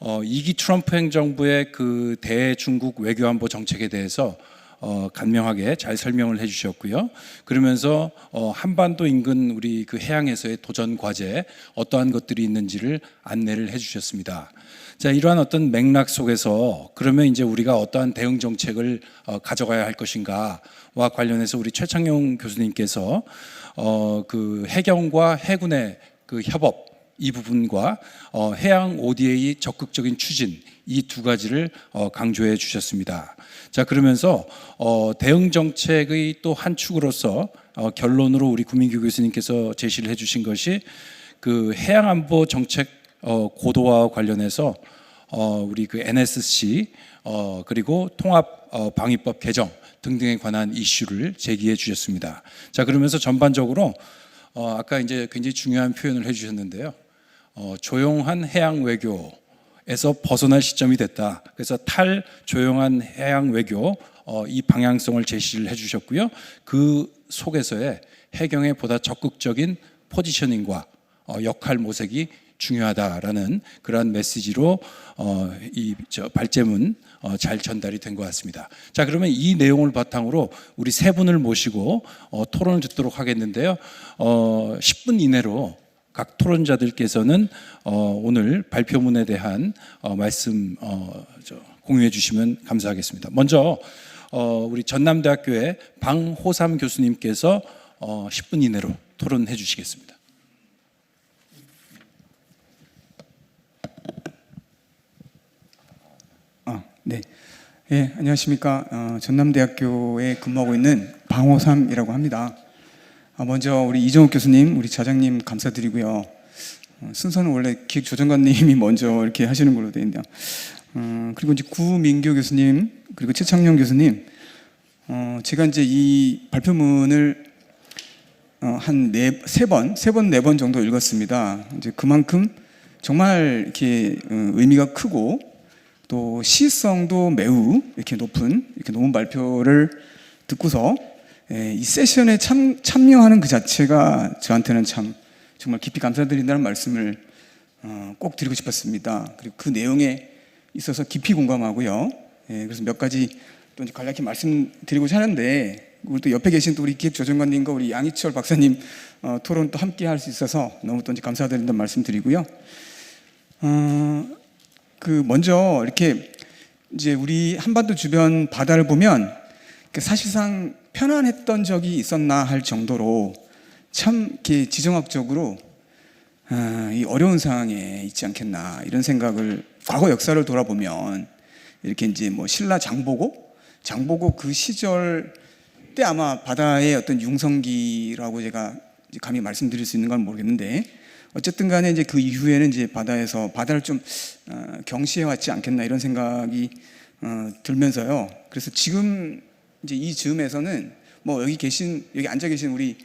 2기 트럼프 행정부의 그 대중국 외교안보 정책에 대해서 간명하게 잘 설명을 해주셨고요. 그러면서 한반도 인근 우리 그 해양에서의 도전 과제 어떠한 것들이 있는지를 안내를 해주셨습니다. 자, 이러한 어떤 맥락 속에서 그러면 이제 우리가 어떠한 대응 정책을 가져가야 할 것인가와 관련해서 우리 최창용 교수님께서 그 해경과 해군의 그 협업 이 부분과 해양 ODA 적극적인 추진 이 두 가지를 강조해 주셨습니다. 자, 그러면서 대응 정책의 또 한 축으로서 결론으로 우리 구민규 교수님께서 제시를 해주신 것이 그 해양 안보 정책 고도화와 관련해서 우리 그 NSC 그리고 통합 방위법 개정 등등에 관한 이슈를 제기해 주셨습니다. 자, 그러면서 전반적으로 아까 이제 굉장히 중요한 표현을 해주셨는데요. 조용한 해양 외교에서 벗어날 시점이 됐다. 그래서 탈조용한 해양 외교 이 방향성을 제시를 해주셨고요. 그 속에서의 해경의 보다 적극적인 포지셔닝과 역할 모색이 중요하다라는 그러한 메시지로 이 발제문 잘 전달이 된 것 같습니다. 자, 그러면 이 내용을 바탕으로 우리 세 분을 모시고 토론을 듣도록 하겠는데요. 10분 이내로 각 토론자들께서는 오늘 발표문에 대한 말씀 공유해 주시면 감사하겠습니다. 먼저 우리 전남대학교의 방호삼 교수님께서 10분 이내로 토론해 주시겠습니다. 네. 예, 안녕하십니까. 전남대학교에 근무하고 있는 방호삼이라고 합니다. 먼저 우리 이정욱 교수님, 우리 자장님 감사드리고요. 순서는 원래 기획조정관님이 먼저 이렇게 하시는 걸로 되어 있는데요. 그리고 이제 구민규 교수님, 그리고 최창용 교수님, 제가 이제 이 발표문을 한 세 번, 네 번 정도 읽었습니다. 이제 그만큼 정말 이렇게 의미가 크고 또 시성도 매우 이렇게 높은 이렇게 논문 발표를 듣고서 이 세션에 참여하는 그 자체가 저한테는 참 정말 깊이 감사드린다는 말씀을 꼭 드리고 싶었습니다. 그리고 그 내용에 있어서 깊이 공감하고요. 그래서 몇 가지 또 이제 간략히 말씀드리고자 하는데, 우리 또 옆에 계신 또 우리 기획조정관님과 우리 양희철 박사님 토론 또 함께 할 수 있어서 너무 또 이제 감사드린다는 말씀드리고요. 그 먼저 이렇게 이제 우리 한반도 주변 바다를 보면 사실상 편안했던 적이 있었나 할 정도로 참 이렇게 지정학적으로 이 어려운 상황에 있지 않겠나 이런 생각을, 과거 역사를 돌아보면 이렇게 이제 뭐 신라 장보고 그 시절 때 아마 바다의 어떤 융성기라고 제가 이제 감히 말씀드릴 수 있는 건 모르겠는데, 어쨌든 간에 이제 그 이후에는 이제 바다를 좀 경시해 왔지 않겠나 이런 생각이 들면서요. 그래서 지금 이제 이 즈음에서는 뭐 여기 앉아 계신 우리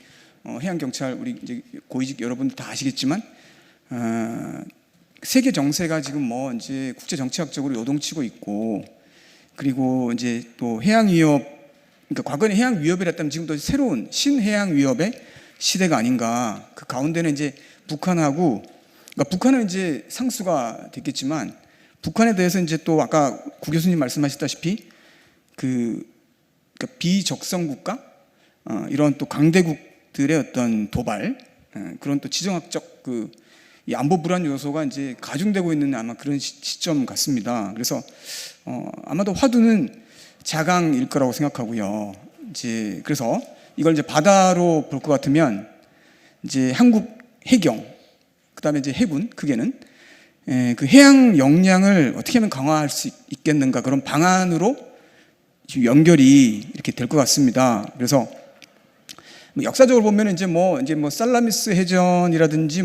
해양 경찰 우리 이제 고위직 여러분들 다 아시겠지만 세계 정세가 지금 뭐 이제 국제 정치학적으로 요동치고 있고, 그리고 이제 또 해양 위협, 그러니까 과거에 해양 위협이랬다면 지금 또 새로운 신해양 위협의 시대가 아닌가. 그 가운데는 이제 북한하고, 그러니까 북한은 이제 상수가 됐겠지만 북한에 대해서 이제 또 아까 구 교수님 말씀하셨다시피 그러니까 비적성 국가, 이런 또 강대국들의 어떤 도발, 그런 또 지정학적 이 안보 불안 요소가 이제 가중되고 있는 아마 그런 시점 같습니다. 그래서 아마도 화두는 자강일 거라고 생각하고요. 이제 그래서 이걸 이제 바다로 볼 것 같으면 이제 한국 해경, 그다음에 이제 해군, 크게는 그 해양 역량을 어떻게 하면 강화할 수 있겠는가, 그런 방안으로 지금 연결이 이렇게 될 것 같습니다. 그래서 역사적으로 보면 이제 뭐 살라미스 해전이라든지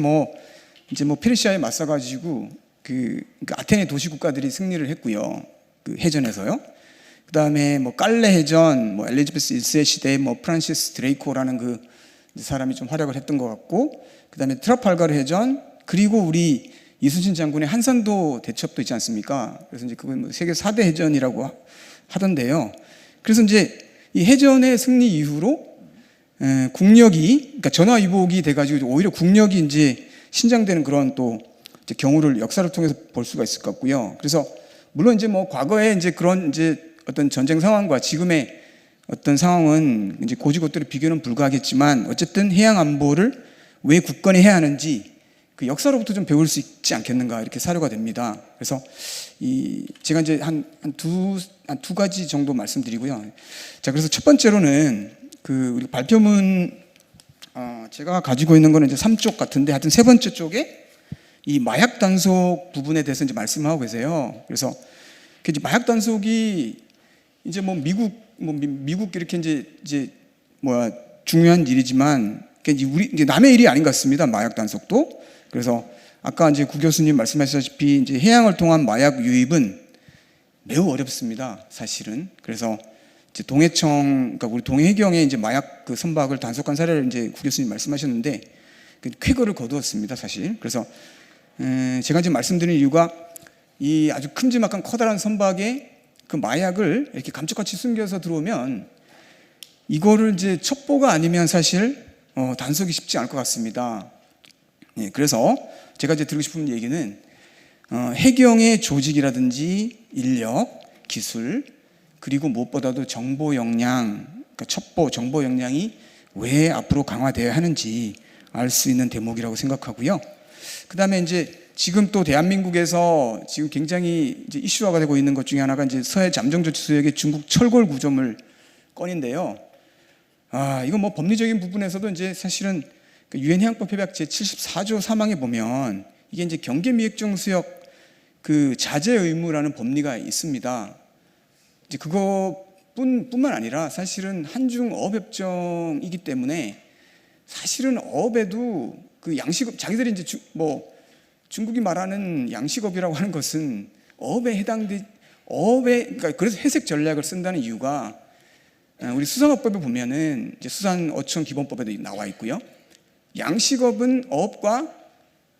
이제 페르시아에 맞서가지고 그 아테네 도시 국가들이 승리를 했고요. 그 해전에서요. 그 다음에 깔레 해전, 엘리자베스 1세 시대에 프란시스 드레이코라는 그 사람이 좀 활약을 했던 것 같고, 그 다음에 트라팔가르 해전, 그리고 우리 이순신 장군의 한산도 대첩도 있지 않습니까? 그래서 이제 그건 세계 4대 해전이라고 하던데요. 그래서 이제 이 해전의 승리 이후로 국력이, 그러니까 전화위복이 돼가지고 오히려 국력이 이제 신장되는 그런 또 이제 경우를 역사를 통해서 볼 수가 있을 것 같고요. 그래서 물론 이제 과거에 이제 그런 이제 어떤 전쟁 상황과 지금의 어떤 상황은 이제 고지고대로 비교는 불가하겠지만, 어쨌든 해양 안보를 왜 굳건히 해야 하는지 그 역사로부터 좀 배울 수 있지 않겠는가, 이렇게 사료가 됩니다. 그래서 제가 이제 두 가지 정도 말씀드리고요. 자, 그래서 첫 번째로는 우리 발표문 제가 가지고 있는 거는 이제 3쪽 같은데, 하여튼 세 번째 쪽에 이 마약 단속 부분에 대해서 이제 말씀하고 계세요. 그래서 이제 마약 단속이 이제 미국 이렇게 이제 중요한 일이지만 이제 남의 일이 아닌 것 같습니다. 마약 단속도. 그래서 아까 이제 구 교수님 말씀하셨다시피 이제 해양을 통한 마약 유입은 매우 어렵습니다, 사실은. 그래서 이제 동해청, 그러니까 우리 동해해경에 이제 마약 선박을 단속한 사례를 이제 구 교수님 말씀하셨는데 쾌거를 거두었습니다, 사실. 그래서 제가 지금 말씀드린 이유가 이 아주 큼지막한 커다란 선박에 그 마약을 이렇게 감쪽같이 숨겨서 들어오면 이거를 이제 첩보가 아니면 사실 단속이 쉽지 않을 것 같습니다. 예, 그래서 제가 이제 드리고 싶은 얘기는 해경의 조직이라든지 인력, 기술, 그리고 무엇보다도 정보 역량, 그러니까 첩보, 정보 역량이 왜 앞으로 강화되어야 하는지 알 수 있는 대목이라고 생각하고요. 그 다음에 이제 지금 또 대한민국에서 지금 굉장히 이제 이슈화가 되고 있는 것 중에 하나가 이제 서해 잠정조치소역의 중국 철골 구조물 건인데요. 이건 법리적인 부분에서도 이제 사실은 유엔 해양법 협약 제 74조 3항에 보면 이게 이제 경계미액종 수역 자제 의무라는 법리가 있습니다. 이제 그것뿐만 아니라 사실은 한중 어업협정이기 때문에 사실은 어업에도 양식업, 자기들이 이제 중국이 말하는 양식업이라고 하는 것은 어업에 그러니까 그래서 회색 전략을 쓴다는 이유가 우리 수산업법에 보면은 이제 수산어촌 기본법에도 나와 있고요. 양식업은 어업과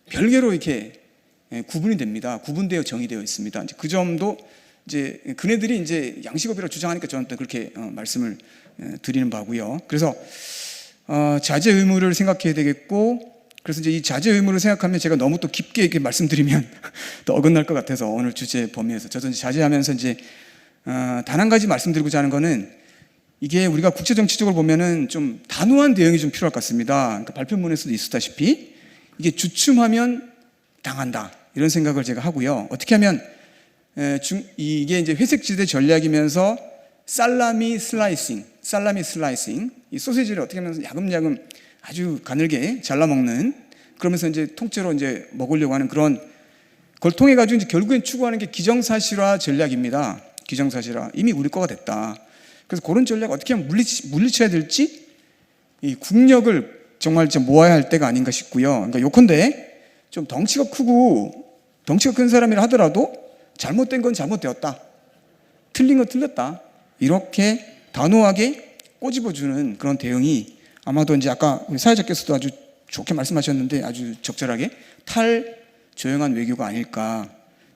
별개로 이렇게 구분이 됩니다. 구분되어 정의되어 있습니다. 이제 그 점도 이제 그네들이 이제 양식업이라고 주장하니까 저는 또 그렇게 말씀을 드리는 바고요. 그래서 자제 의무를 생각해야 되겠고, 그래서 이제 이 자제 의무를 생각하면 제가 너무 또 깊게 이렇게 말씀드리면 또 어긋날 것 같아서 오늘 주제 범위에서 저도 이제 자제하면서 이제 단 한 가지 말씀드리고자 하는 거는 이게 우리가 국제 정치적으로 보면은 좀 단호한 대응이 좀 필요할 것 같습니다. 그러니까 발표문에서도 있었다시피 이게 주춤하면 당한다 이런 생각을 제가 하고요. 어떻게 하면 이게 이제 회색지대 전략이면서 살라미 슬라이싱, 이 소시지를 어떻게 하면 야금야금 아주 가늘게 잘라 먹는, 그러면서 이제 통째로 이제 먹으려고 하는 그런 걸 통해 가지고 이제 결국엔 추구하는 게 기정사실화 전략입니다. 기정사실화, 이미 우리 거가 됐다. 그래서 그런 전략 어떻게 하면 물리쳐야 될지 이 국력을 정말 좀 모아야 할 때가 아닌가 싶고요. 그러니까 요컨대 좀 덩치가 크고 덩치가 큰 사람이라 하더라도 잘못된 건 잘못되었다, 틀린 건 틀렸다, 이렇게 단호하게 꼬집어주는 그런 대응이 아마도 이제 아까 우리 사회자께서도 아주 좋게 말씀하셨는데 아주 적절하게 탈조용한 외교가 아닐까.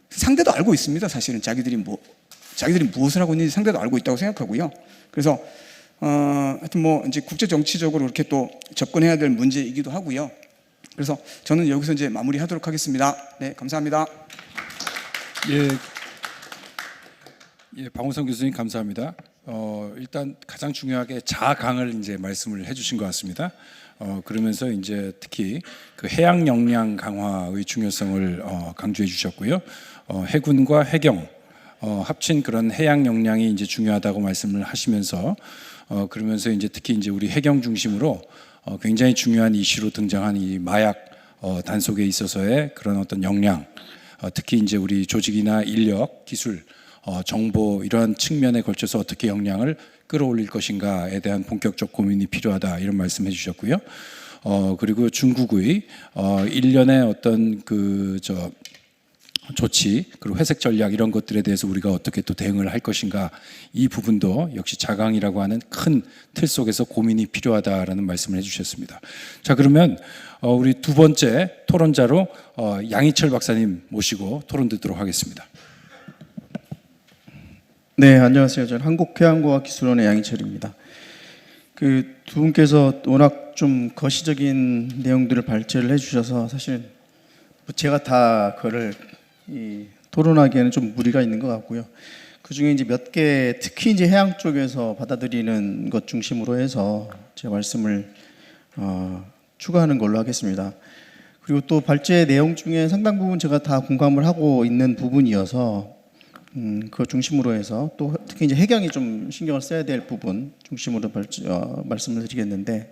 상대도 알고 있습니다. 사실은 자기들이 무엇을 하고 있는지 상대도 알고 있다고 생각하고요. 그래서 하여튼 뭐 이제 국제 정치적으로 이렇게 또 접근해야 될 문제이기도 하고요. 그래서 저는 여기서 이제 마무리하도록 하겠습니다. 네, 감사합니다. 예, 방호선 교수님 감사합니다. 일단 가장 중요하게 자강을 이제 말씀을 해주신 것 같습니다. 그러면서 이제 특히 그 해양 역량 강화의 중요성을 강조해 주셨고요. 해군과 해경 합친 그런 해양 역량이 이제 중요하다고 말씀을 하시면서 그러면서 이제 특히 이제 우리 해경 중심으로 굉장히 중요한 이슈로 등장한 이 마약 단속에 있어서의 그런 어떤 역량, 특히 이제 우리 조직이나 인력, 기술, 정보 이러한 측면에 걸쳐서 어떻게 역량을 끌어올릴 것인가에 대한 본격적 고민이 필요하다 이런 말씀해 주셨고요. 그리고 중국의 일련의 어떤 조치 그리고 회색 전략 이런 것들에 대해서 우리가 어떻게 또 대응을 할 것인가, 이 부분도 역시 자강이라고 하는 큰 틀 속에서 고민이 필요하다라는 말씀을 해주셨습니다. 자, 그러면 우리 두 번째 토론자로 양희철 박사님 모시고 토론 듣도록 하겠습니다. 네, 안녕하세요. 저는 한국해양과학기술원의 양희철입니다. 그 두 분께서 워낙 좀 거시적인 내용들을 발제를 해주셔서 사실은 제가 다 그거를 토론하기에는 좀 무리가 있는 것 같고요. 그 중에 이제 몇 개, 특히 이제 해양 쪽에서 받아들이는 것 중심으로 해서 제 말씀을 추가하는 걸로 하겠습니다. 그리고 또 발제 내용 중에 상당 부분 제가 다 공감을 하고 있는 부분이어서 그 중심으로 해서 또 특히 이제 해경이 좀 신경을 써야 될 부분 중심으로 말씀을 드리겠는데,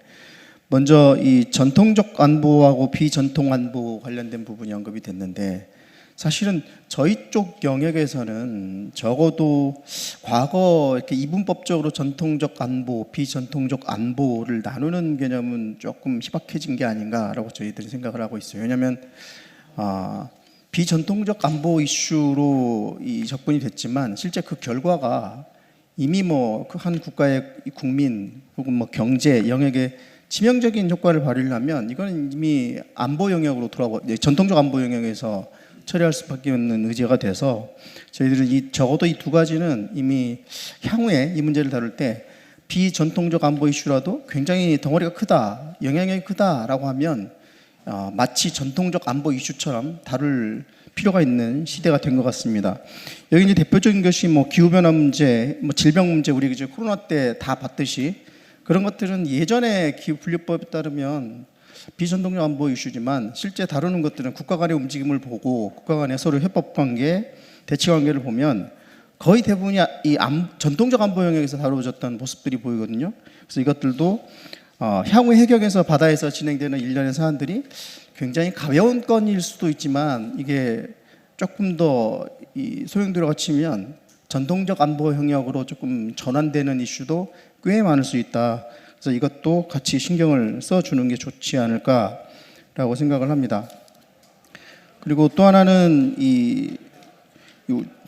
먼저 이 전통적 안보하고 비전통 안보 관련된 부분이 언급이 됐는데, 사실은 저희 쪽 영역에서는 적어도 과거 이렇게 이분법적으로 전통적 안보, 비전통적 안보를 나누는 개념은 조금 희박해진 게 아닌가라고 저희들이 생각을 하고 있어요. 왜냐하면 비전통적 안보 이슈로 이 접근이 됐지만 실제 그 결과가 이미 뭐 그 한 국가의 국민 혹은 뭐 경제 영역에 치명적인 효과를 발휘하려면 이거는 이미 안보 영역으로 돌아가, 전통적 안보 영역에서 처리할 수밖에 없는 의제가 돼서 저희들은 적어도 이 두 가지는 이미 향후에 이 문제를 다룰 때 비전통적 안보 이슈라도 굉장히 덩어리가 크다, 영향력이 크다라고 하면 마치 전통적 안보 이슈처럼 다룰 필요가 있는 시대가 된 것 같습니다. 여기 이제 대표적인 것이 뭐 기후변화 문제, 뭐 질병 문제, 우리 이제 코로나 때 다 봤듯이 그런 것들은 예전에 기후분류법에 따르면 비전통적 안보 이슈지만 실제 다루는 것들은 국가 간의 움직임을 보고 국가 간의 서로 협업 관계, 대치 관계를 보면 거의 대부분이 이 전통적 안보 영역에서 다루어졌던 모습들이 보이거든요. 그래서 이것들도 향후 해경에서 바다에서 진행되는 일련의 사안들이 굉장히 가벼운 건일 수도 있지만 이게 조금 더 이 소용돌이가 치면 전통적 안보 영역으로 조금 전환되는 이슈도 꽤 많을 수 있다. 그래서 이것도 같이 신경을 써주는 게 좋지 않을까라고 생각을 합니다. 그리고 또 하나는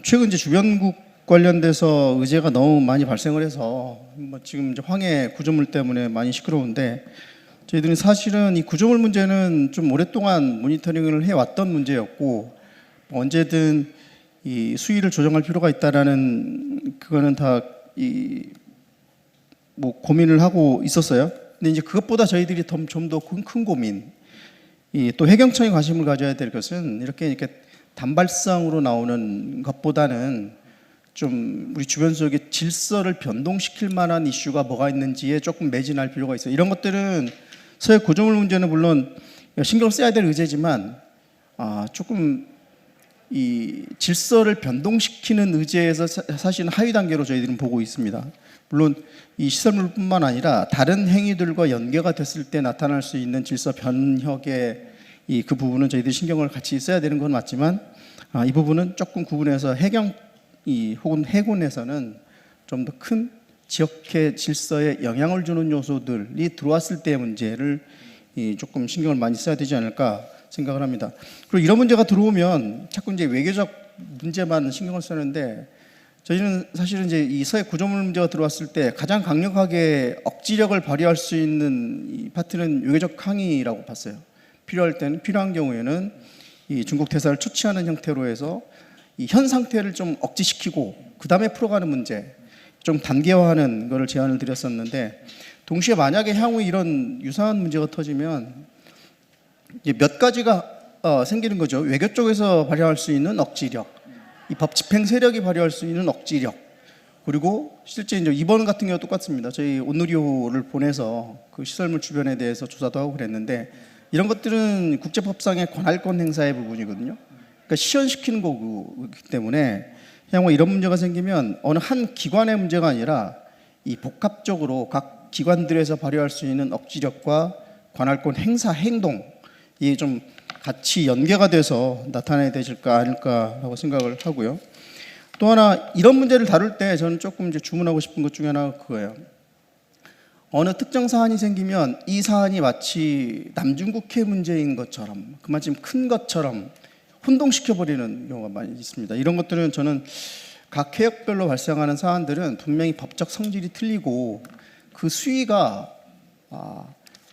최근 이제 주변국 관련돼서 의제가 너무 많이 발생을 해서 뭐 지금 이제 황해 구조물 때문에 많이 시끄러운데, 저희들은 사실은 이 구조물 문제는 좀 오랫동안 모니터링을 해왔던 문제였고 언제든 이 수위를 조정할 필요가 있다라는 그거는 다 뭐 고민을 하고 있었어요. 근데 이제 그것보다 저희들이 좀 더 큰 고민, 또 해경청이 관심을 가져야 될 것은 이렇게 단발성으로 나오는 것보다는 좀 우리 주변 속의 질서를 변동시킬 만한 이슈가 뭐가 있는지에 조금 매진할 필요가 있어요. 이런 것들은 서해 구조물 문제는 물론 신경 써야 될 의제지만 조금 이 질서를 변동시키는 의제에서 사실은 하위 단계로 저희들은 보고 있습니다. 물론 이 시설물뿐만 아니라 다른 행위들과 연계가 됐을 때 나타날 수 있는 질서 변혁의 그 부분은 저희들이 신경을 같이 써야 되는 건 맞지만 이 부분은 조금 구분해서 해경 혹은 해군에서는 좀 더 큰 지역의 질서에 영향을 주는 요소들이 들어왔을 때의 문제를 조금 신경을 많이 써야 되지 않을까 생각을 합니다. 그리고 이런 문제가 들어오면 자꾸 이제 외교적 문제만 신경을 쓰는데 저희는 사실은 이제 이 서해 구조물 문제가 들어왔을 때 가장 강력하게 억지력을 발휘할 수 있는 이 파트는 외교적 항의라고 봤어요. 필요한 경우에는 이 중국 대사를 초치하는 형태로 해서 이 현 상태를 좀 억지시키고 그 다음에 풀어가는 문제 좀 단계화하는 것을 제안을 드렸었는데 동시에 만약에 향후 이런 유사한 문제가 터지면 이제 몇 가지가 생기는 거죠. 외교 쪽에서 발휘할 수 있는 억지력, 이 법 집행 세력이 발휘할 수 있는 억지력, 그리고 실제 이제 이번 같은 경우 똑같습니다. 저희 온누리호를 보내서 그 시설물 주변에 대해서 조사도 하고 그랬는데 이런 것들은 국제법상의 관할권 행사의 부분이거든요. 그러니까 시연시키는 거기 때문에 향후 이런 문제가 생기면 어느 한 기관의 문제가 아니라 이 복합적으로 각 기관들에서 발휘할 수 있는 억지력과 관할권 행사 행동 이 좀 같이 연계가 돼서 나타나야 되실까 아닐까라고 생각을 하고요. 또 하나 이런 문제를 다룰 때 저는 조금 이제 주문하고 싶은 것 중에 하나가 그거예요. 어느 특정 사안이 생기면 이 사안이 마치 남중국해 문제인 것처럼 그만큼 큰 것처럼 혼동시켜버리는 경우가 많이 있습니다. 이런 것들은 저는 각 해역별로 발생하는 사안들은 분명히 법적 성질이 틀리고 그 수위가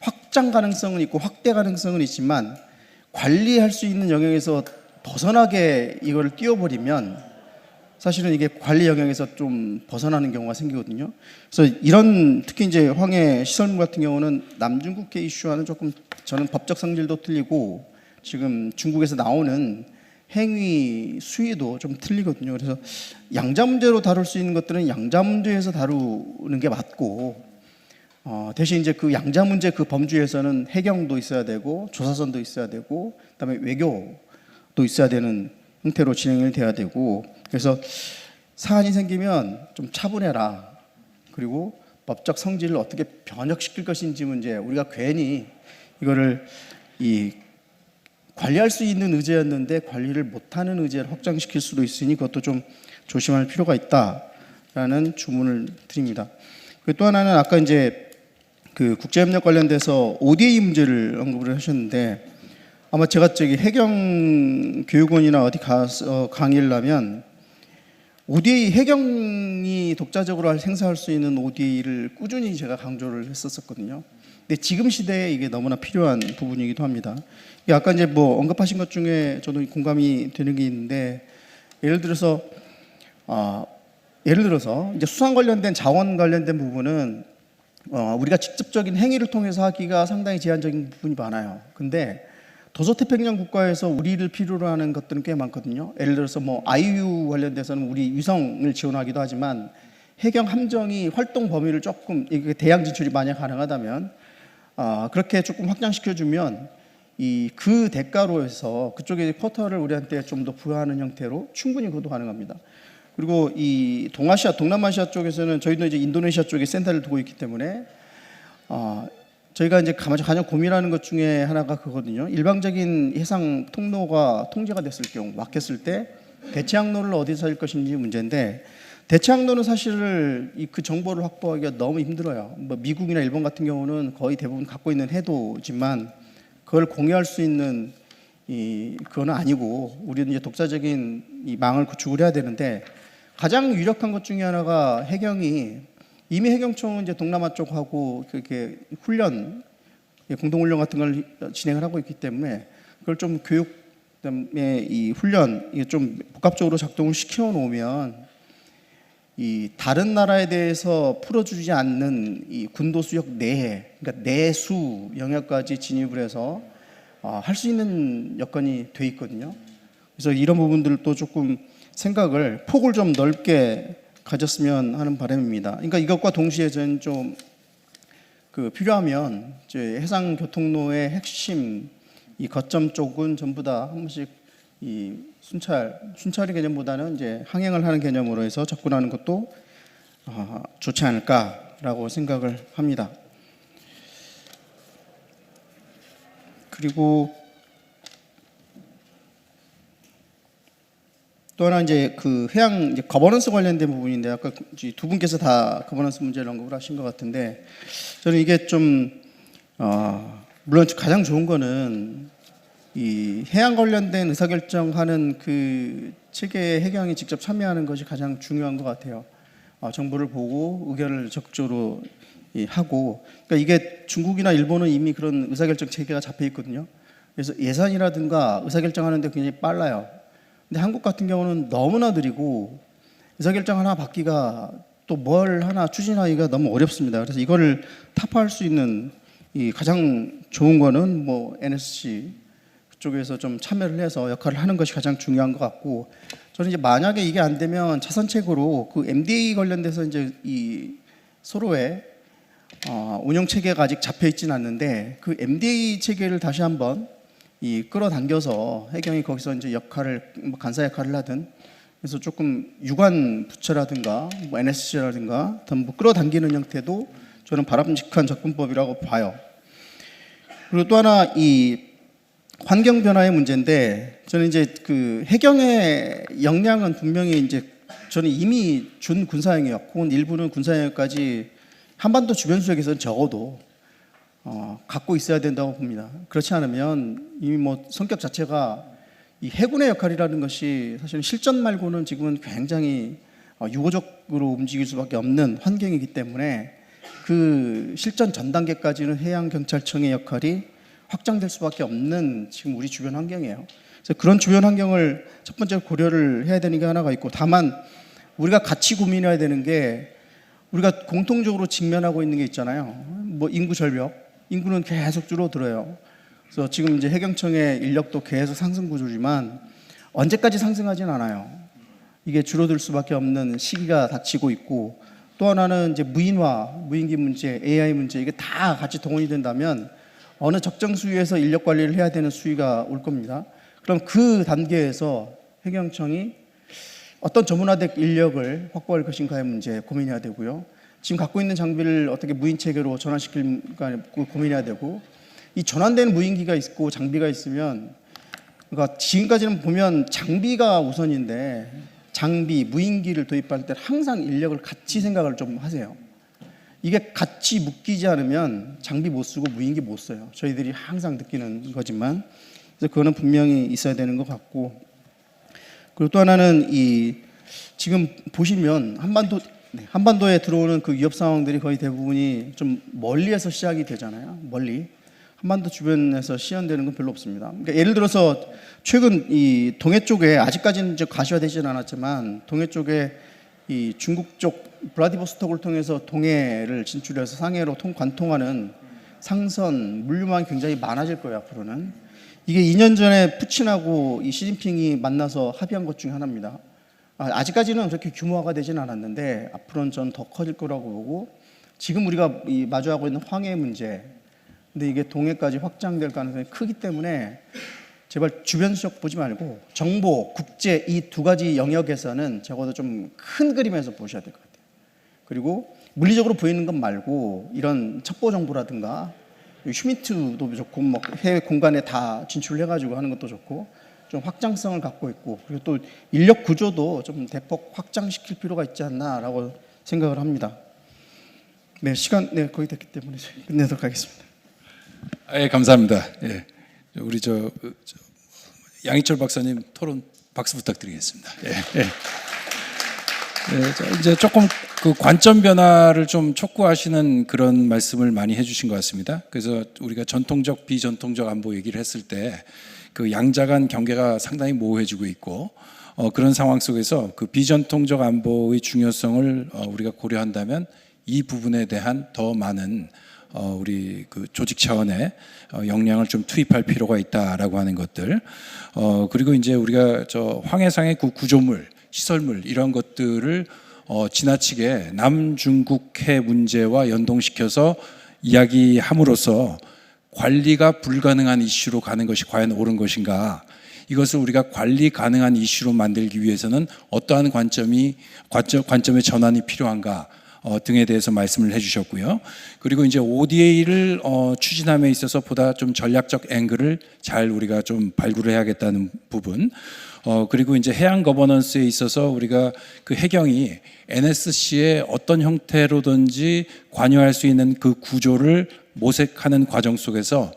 확장 가능성은 있고 확대 가능성은 있지만 관리할 수 있는 영역에서 벗어나게 이걸 띄워버리면 사실은 이게 관리 영역에서 좀 벗어나는 경우가 생기거든요. 그래서 이런 특히 이제 황해 시설물 같은 경우는 남중국해 이슈와는 조금 저는 법적 성질도 틀리고 지금 중국에서 나오는 행위 수위도 좀 틀리거든요. 그래서 양자 문제로 다룰 수 있는 것들은 양자 문제에서 다루는 게 맞고 대신 이제 그 양자 문제 그 범주에서는 해경도 있어야 되고 조사선도 있어야 되고 그다음에 외교도 있어야 되는 형태로 진행이 돼야 되고 그래서 사안이 생기면 좀 차분해라. 그리고 법적 성질을 어떻게 변혁시킬 것인지 문제 우리가 괜히 이거를 관리할 수 있는 의제였는데 관리를 못하는 의제를 확장시킬 수도 있으니 그것도 좀 조심할 필요가 있다라는 주문을 드립니다. 그리고 또 하나는 아까 이제 그 국제협력 관련돼서 ODA 문제를 언급을 하셨는데 아마 제가 저기 해경교육원이나 어디 가서 강의를 하면 ODA 해경이 독자적으로 행사할 수 있는 ODA를 꾸준히 제가 강조를 했었거든요. 근데 지금 시대에 이게 너무나 필요한 부분이기도 합니다. 아까 이제 뭐 언급하신 것 중에 저도 공감이 되는 게 있는데 예를 들어서 이제 수상 관련된 자원 관련된 부분은 우리가 직접적인 행위를 통해서 하기가 상당히 제한적인 부분이 많아요. 근데 도서태평양 국가에서 우리를 필요로 하는 것들은 꽤 많거든요. 예를 들어서 뭐 IU 관련돼서는 우리 위성을 지원하기도 하지만 해경 함정이 활동 범위를 조금 대양 진출이 만약 가능하다면 그렇게 조금 확장시켜주면 그 대가로 해서 그쪽의 쿼터를 우리한테 좀 더 부여하는 형태로 충분히 그것도 가능합니다. 그리고 이 동남아시아 쪽에서는 저희도 이제 인도네시아 쪽에 센터를 두고 있기 때문에 저희가 이제 가장 고민하는 것 중에 하나가 그거거든요. 일방적인 해상 통로가 통제가 됐을 경우 막혔을 때 대체 항로를 어디서 살 것인지 문제인데 대체 항로는 사실 그 정보를 확보하기가 너무 힘들어요. 뭐 미국이나 일본 같은 경우는 거의 대부분 갖고 있는 해도지만 그걸 공유할 수 있는 그건 아니고 우리는 이제 독자적인 이 망을 구축을 해야 되는데 가장 유력한 것 중에 하나가 해경이 이미 해경청은 이제 동남아 쪽하고 그렇게 훈련 공동훈련 같은 걸 진행을 하고 있기 때문에 그걸 좀 교육 그다음에 이 훈련 이게 좀 복합적으로 작동을 시켜 놓으면 이 다른 나라에 대해서 풀어주지 않는 이 군도 수역 내해 그러니까 내수 영역까지 진입을 해서 할 수 있는 여건이 돼 있거든요. 그래서 이런 부분들도 조금 생각을 폭을 좀 넓게 가졌으면 하는 바람입니다. 그러니까 이것과 동시에 저는 좀 필요하면 이제 해상 교통로의 핵심 이 거점 쪽은 전부 다 한 번씩 이 순찰의 개념보다는 이제 항행을 하는 개념으로 해서 접근하는 것도 좋지 않을까라고 생각을 합니다. 그리고 또 하나 이제 해양 이제 거버넌스 관련된 부분인데 아까 두 분께서 다 거버넌스 문제를 언급을 하신 것 같은데 저는 이게 좀 물론 가장 좋은 거는 이 해양 관련된 의사결정하는 그 체계 해경이 직접 참여하는 것이 가장 중요한 것 같아요. 정보를 보고 의견을 적극적으로 하고 그러니까 이게 중국이나 일본은 이미 그런 의사결정 체계가 잡혀 있거든요. 그래서 예산이라든가 의사결정하는데 굉장히 빨라요. 근데 한국 같은 경우는 너무나 느리고 의사결정 하나 받기가 또 뭘 하나 추진하기가 너무 어렵습니다. 그래서 이거를 타파할 수 있는 이 가장 좋은 거는 뭐 NSC 그쪽에서 좀 참여를 해서 역할을 하는 것이 가장 중요한 것 같고 저는 이제 만약에 이게 안 되면 차선책으로 MDA 관련돼서 이제 이 서로의 운영 체계가 아직 잡혀 있지는 않는데 MDA 체계를 다시 한번 끌어당겨서 해경이 거기서 이제 간사 역할을 하든 그래서 조금 유관 부처라든가 뭐 NSC라든가 뭐 끌어당기는 형태도 저는 바람직한 접근법이라고 봐요. 그리고 또 하나 이 환경 변화의 문제인데 저는 이제 해경의 역량은 분명히 이제 저는 이미 준 군사영역 혹은 일부는 군사영역까지 한반도 주변 수역에서는 적어도 갖고 있어야 된다고 봅니다. 그렇지 않으면 이미 뭐 성격 자체가 이 해군의 역할이라는 것이 사실은 실전 말고는 지금은 굉장히 유보적으로 움직일 수밖에 없는 환경이기 때문에 그 실전 전 단계까지는 해양경찰청의 역할이 확장될 수밖에 없는 지금 우리 주변 환경이에요. 그래서 그런 주변 환경을 첫 번째로 고려를 해야 되는 게 하나가 있고 다만 우리가 같이 고민해야 되는 게 우리가 공통적으로 직면하고 있는 게 있잖아요. 뭐 인구 절벽, 인구는 계속 줄어들어요. 그래서 지금 이제 해경청의 인력도 계속 상승 구조지만 언제까지 상승하진 않아요. 이게 줄어들 수밖에 없는 시기가 닥치고 있고 또 하나는 이제 무인화, 무인기 문제, AI 문제 이게 다 같이 동원이 된다면 어느 적정 수위에서 인력 관리를 해야 되는 수위가 올 겁니다. 그럼 그 단계에서 해경청이 어떤 전문화된 인력을 확보할 것인가의 문제 고민해야 되고요. 지금 갖고 있는 장비를 어떻게 무인 체계로 전환시킬까 고민해야 되고 이 전환된 무인기가 있고 장비가 있으면 그러니까 지금까지는 보면 장비가 우선인데 장비, 무인기를 도입할 때 항상 인력을 같이 생각을 좀 하세요. 이게 같이 묶이지 않으면 장비 못 쓰고 무인기 못 써요. 저희들이 항상 느끼는 거지만 그래서 그거는 분명히 있어야 되는 것 같고 그리고 또 하나는 지금 보시면 한반도에 들어오는 그 위협 상황들이 거의 대부분이 좀 멀리에서 시작이 되잖아요. 멀리 한반도 주변에서 시연되는 건 별로 없습니다. 그러니까 예를 들어서 최근 이 동해 쪽에 아직까지는 이제 가시화되지는 않았지만 동해 쪽에 이 중국 쪽 블라디보스톡을 통해서 동해를 진출해서 상해로 관통하는 상선 물류망이 굉장히 많아질 거예요. 앞으로는 이게 2년 전에 푸틴하고 이 시진핑이 만나서 합의한 것 중에 하나입니다. 아직까지는 그렇게 규모화가 되지는 않았는데 앞으로는 전 더 커질 거라고 보고 지금 우리가 마주하고 있는 황해 문제 근데 이게 동해까지 확장될 가능성이 크기 때문에 제발 주변 수역 보지 말고 정보, 국제 이 두 가지 영역에서는 적어도 좀 큰 그림에서 보셔야 될 것 같아요. 그리고 물리적으로 보이는 것 말고 이런 첩보 정보라든가 휴미트도 좋고 뭐 해외 공간에 다 진출해가지고 하는 것도 좋고 좀 확장성을 갖고 있고 그리고 또 인력 구조도 좀 대폭 확장시킬 필요가 있지 않나라고 생각을 합니다. 네, 시간 거의 됐기 때문에 끝내도록 하겠습니다. 예, 감사합니다. 예, 우리 양희철 박사님 토론 박수 부탁드리겠습니다. 예, 예. 네, 이제 조금 그 관점 변화를 좀 촉구하시는 그런 말씀을 많이 해주신 것 같습니다. 그래서 우리가 전통적, 비전통적 안보 얘기를 했을 때 그 양자 간 경계가 상당히 모호해지고 있고 그런 상황 속에서 그 비전통적 안보의 중요성을 우리가 고려한다면 이 부분에 대한 더 많은 우리 그 조직 차원의 역량을 좀 투입할 필요가 있다라고 하는 것들. 그리고 이제 우리가 황해상의 그 구조물 시설물 이런 것들을 지나치게 남중국해 문제와 연동시켜서 이야기함으로써 관리가 불가능한 이슈로 가는 것이 과연 옳은 것인가? 이것을 우리가 관리 가능한 이슈로 만들기 위해서는 어떠한 관점의 전환이 필요한가 등에 대해서 말씀을 해주셨고요. 그리고 이제 ODA를 추진함에 있어서 보다 좀 전략적 앵글을 잘 우리가 좀 발굴을 해야겠다는 부분. 그리고 이제 해양 거버넌스에 있어서 우리가 그 해경이 NSC의 어떤 형태로든지 관여할 수 있는 그 구조를 모색하는 과정 속에서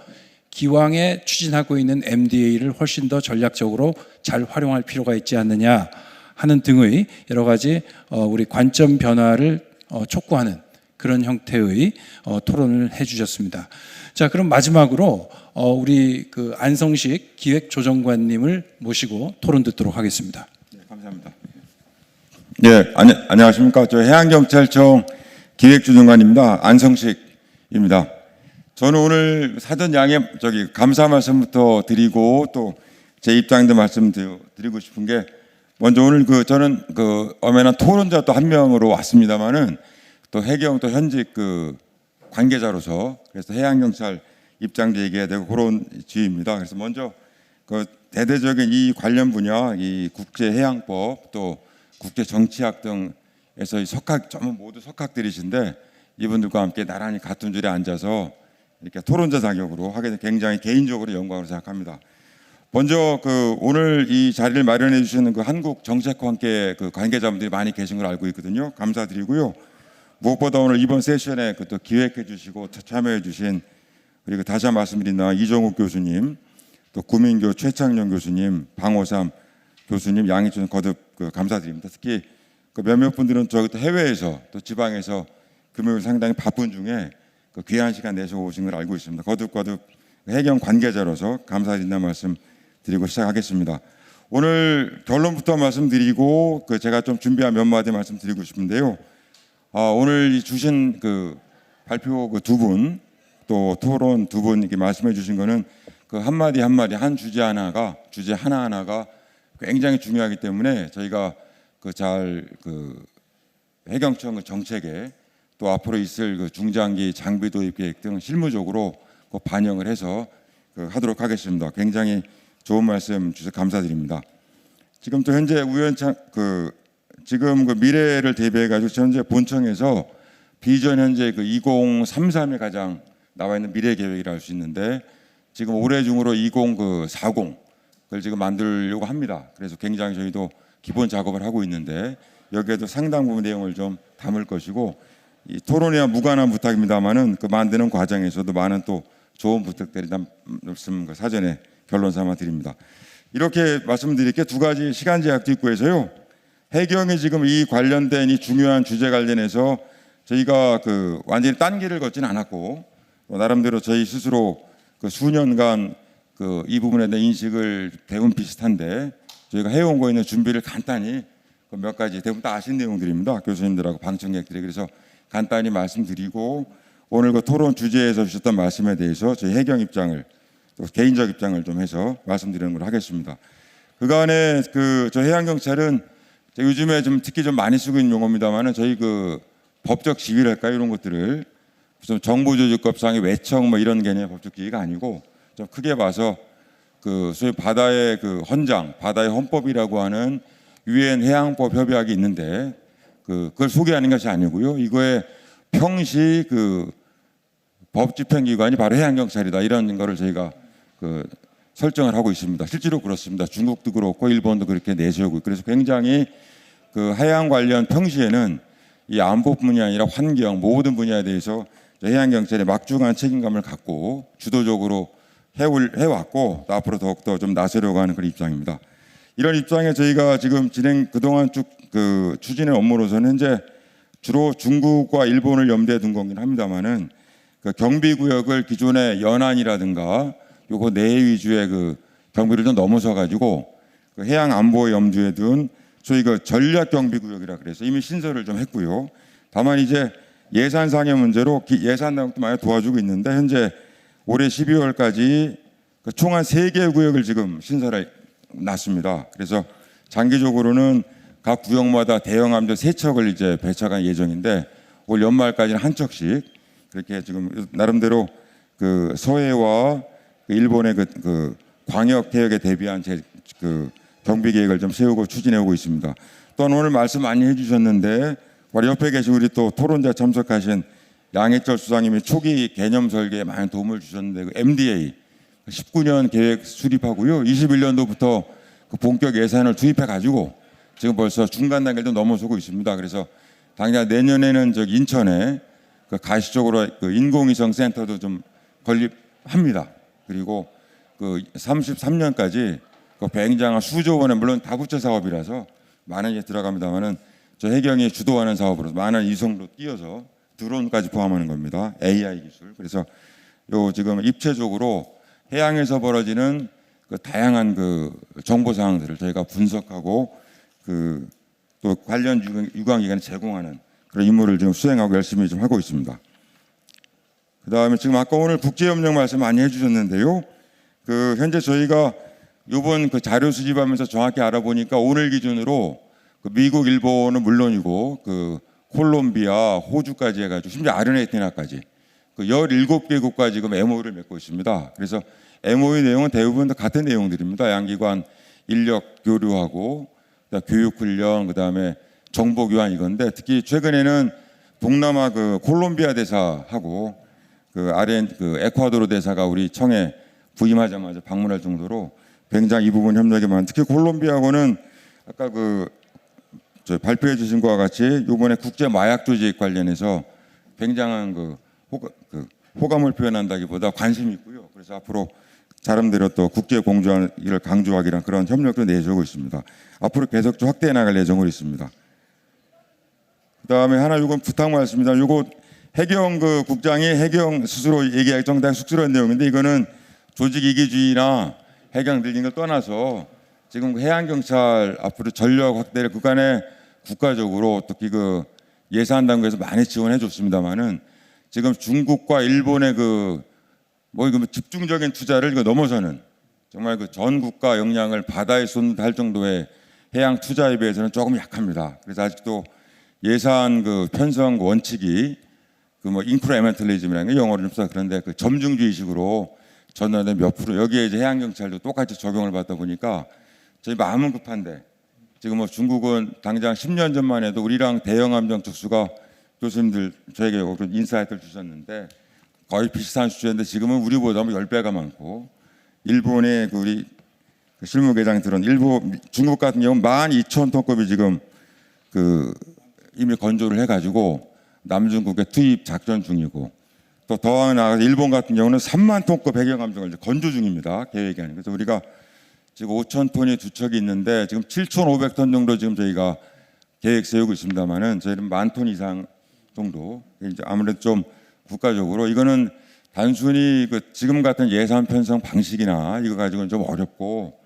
기왕에 추진하고 있는 MDA를 훨씬 더 전략적으로 잘 활용할 필요가 있지 않느냐 하는 등의 여러 가지 우리 관점 변화를 촉구하는 그런 형태의 토론을 해주셨습니다. 자, 그럼 마지막으로 우리 그 안성식 기획조정관님을 모시고 토론 듣도록 하겠습니다. 네, 감사합니다. 네, 안녕하십니까. 저 해양경찰청 기획조정관입니다. 안성식입니다. 저는 오늘 사전 양해 감사 말씀부터 드리고 또 제 입장도 말씀드리고 싶은 게 먼저 오늘 저는 엄연한 토론자 또 한 명으로 왔습니다만은 또 해경 또 현직 관계자로서 그래서 해양경찰 입장도 얘기해야 되고 그런 주의입니다. 그래서 먼저 대대적인 이 관련 분야, 이 국제해양법 또 국제정치학 등에서 모두 석학들이신데 이분들과 함께 나란히 같은 줄에 앉아서 이렇게 토론자 자격으로 하게 된 굉장히 개인적으로 영광으로 생각합니다. 먼저 오늘 이 자리를 마련해 주시는 한국 정책과 함께 관계자분들이 많이 계신 걸 알고 있거든요. 감사드리고요. 무엇보다 오늘 이번 세션에 또 기획해 주시고 참여해 주신 그리고 다시 한번 말씀드린다 이종욱 교수님, 또 구민교 최창룡 교수님, 방호삼 교수님 양해주셔서 거듭 감사드립니다. 특히 몇몇 분들은 저기 또 해외에서 또 지방에서 금요일 상당히 바쁜 중에 귀한 시간 내서 오신 걸 알고 있습니다. 거듭 해경 관계자로서 감사드린다는 말씀 드리고 시작하겠습니다. 오늘 결론부터 말씀드리고 제가 좀 준비한 몇 마디 말씀드리고 싶은데요. 오늘 주신 발표 두 분 또 토론 두 분 이렇게 말씀해 주신 거는 한마디 한 주제 하나하나가 굉장히 중요하기 때문에 저희가 해경청 정책에 또 앞으로 있을 중장기 장비 도입 계획 등 실무적으로 반영을 해서 하도록 하겠습니다. 굉장히 좋은 말씀 주셔서 감사드립니다. 지금 또 현재 지금 미래를 대비해 가지고 현재 본청에서 비전 현재 2033에 가장 나와 있는 미래 계획이라 할 수 있는데 지금 올해 중으로 2040을 지금 만들려고 합니다. 그래서 굉장히 저희도 기본 작업을 하고 있는데 여기에도 상당 부분 내용을 좀 담을 것이고 이 토론이와 무관한 부탁입니다만은 만드는 과정에서도 많은 또 좋은 부탁드린다는 말씀 사전에 결론 삼아 드립니다. 이렇게 말씀드릴 게 두 가지 시간 제약도 있고 해서요. 해경이 지금 이 관련된 이 중요한 주제 관련해서 저희가 완전히 딴 길을 걷지는 않았고 나름대로 저희 스스로 수년간 이 부분에 대한 인식을 대부분 비슷한데 저희가 해온 거에 있는 준비를 간단히 몇 가지 대부분 다 아신 내용들입니다. 교수님들하고 방청객들이 그래서 간단히 말씀드리고 오늘 토론 주제에서 주셨던 말씀에 대해서 저희 해경 입장을 또 개인적 입장을 좀 해서 말씀드리는 걸 하겠습니다. 그간에 저 해양경찰은 요즘에 좀 특히 좀 많이 쓰고 있는 용어입니다만은 저희 법적 지위랄까 이런 것들을 무슨 정보조직법상의 외청 이런 개념의 법적 지위가 아니고 좀 크게 봐서 소위 바다의 헌장, 바다의 헌법이라고 하는 유엔 해양법 협약이 있는데 그걸 소개하는 것이 아니고요. 이거의 평시 법 집행기관이 바로 해양경찰이다 이런 거를 저희가 설정을 하고 있습니다. 실제로 그렇습니다. 중국도 그렇고 일본도 그렇게 내세우고 그래서 굉장히 해양 관련 평시에는 이 안보뿐이 아니라 환경 모든 분야에 대해서 해양경찰의 막중한 책임감을 갖고 주도적으로 해왔고 또 앞으로 더욱더 좀 나서려고 하는 그런 입장입니다. 이런 입장에 저희가 지금 그동안 쭉 추진의 업무로서는 현재 주로 중국과 일본을 염두에 둔 거긴 합니다만은 경비구역을 기존의 연안이라든가 요거 내해 위주의 경비를 좀 넘어서 가지고 해양 안보에 염두에 둔 소위 전략 경비구역이라 그래서 이미 신설을 좀 했고요. 다만 이제 예산상의 문제로 예산당도 많이 도와주고 있는데 현재 올해 12월까지 총 한 3개 구역을 지금 신설해 놨습니다. 그래서 장기적으로는 각 구역마다 대형 함정 3척을 이제 배착할 예정인데 올 연말까지는 한 척씩 그렇게 지금 나름대로 그 서해와 그 일본의 그 광역 개혁에 대비한 그 경비 계획을 좀 세우고 추진해 오고 있습니다. 또한 오늘 말씀 많이 해주셨는데 바로 옆에 계신 우리 또 토론자 참석하신 양해철 수장님이 초기 개념 설계에 많은 도움을 주셨는데 그 MDA 19년 계획 수립하고요. 21년도부터 그 본격 예산을 투입해 가지고 지금 벌써 중간 단계도 넘어서고 있습니다. 그래서 당장 내년에는 저기 인천에 그 가시적으로 그 인공위성 센터도 좀 건립합니다. 그리고 그 33년까지 그 굉장한 수조 원의 물론 다부처 사업이라서 많은 게 들어갑니다만은 저 해경이 주도하는 사업으로 많은 위성도 띄어서 드론까지 포함하는 겁니다. AI 기술. 그래서 요 지금 입체적으로 해양에서 벌어지는 그 다양한 그 정보 사항들을 저희가 분석하고 그 또 관련 유관기관에 제공하는 그런 임무를 지금 수행하고 열심히 좀 하고 있습니다. 그다음에 지금 아까 오늘 국제협력 말씀 많이 해주셨는데요. 그 현재 저희가 이번 그 자료 수집하면서 정확히 알아보니까 오늘 기준으로 그 미국, 일본은 물론이고 그 콜롬비아, 호주까지 해가지고 심지어 아르헨티나까지 그 17개국과 지금 MOU를 맺고 있습니다. 그래서 MOU 내용은 대부분 다 같은 내용들입니다. 양기관 인력 교류하고 교육 훈련 그다음에 정보 교환 이건데 특히 최근에는 동남아 그 콜롬비아 대사하고 그 에콰도르 대사가 우리 청에 부임하자마자 방문할 정도로 굉장히 이 부분 협력이 많은 특히 콜롬비아하고는 아까 저 발표해 주신 것과 같이 이번에 국제 마약 조직 관련해서 굉장한 호감을 표현한다기보다 관심이 있고요. 그래서 앞으로 나름대로 또 국제 공조를 강조하기란 그런 협력도 내세우고 있습니다. 앞으로 계속 좀 확대해 나갈 예정으로 있습니다. 그다음에 하나 이건 부탁 말씀입니다. 요거 해경 그 국장이 해경 스스로 얘기하기 정당 쑥스러운 내용인데 이거는 조직 이기주의나 해경 늘리는 걸 떠나서 지금 해양 경찰 앞으로 전력 확대를 그간에 국가적으로 특히 그 예산 당국에서 많이 지원해 줬습니다만은 지금 중국과 일본의 집중적인 투자를 이거 넘어서는 정말 그 전 국가 역량을 바다에 쏟는다 할 정도의 해양 투자에 비해서는 조금 약합니다. 그래서 아직도 예산 그 편성 원칙이 인크레멘탈리즘이라는 게 영어로 좀 써 그런데 그 점중주의식으로 전환된 몇 프로 여기에 이제 해양 경찰도 똑같이 적용을 받다 보니까 저희 마음은 급한데 지금 중국은 당장 10년 전만 해도 우리랑 대형 함정 특수가 교수님들 저에게 인사이트를 주셨는데 거의 비슷한 수준인데 지금은 우리보다 10배가 많고 일본의 우리 실무계장들은 중국 같은 경우는 12,000톤급이 지금 이미 건조를 해가지고 남중국에 투입 작전 중이고 또 더 나아가서 일본 같은 경우는 3만 톤급 해경 함정을 이제 건조 중입니다. 계획이 아니고 그래서 우리가 지금 5,000톤이 두 척이 있는데 지금 7,500톤 정도 지금 저희가 계획 세우고 있습니다만은 저희는 10,000톤 이상 정도 이제 아무래도 좀 국가적으로 이거는 단순히 지금 같은 예산 편성 방식이나 이거 가지고는 좀 어렵고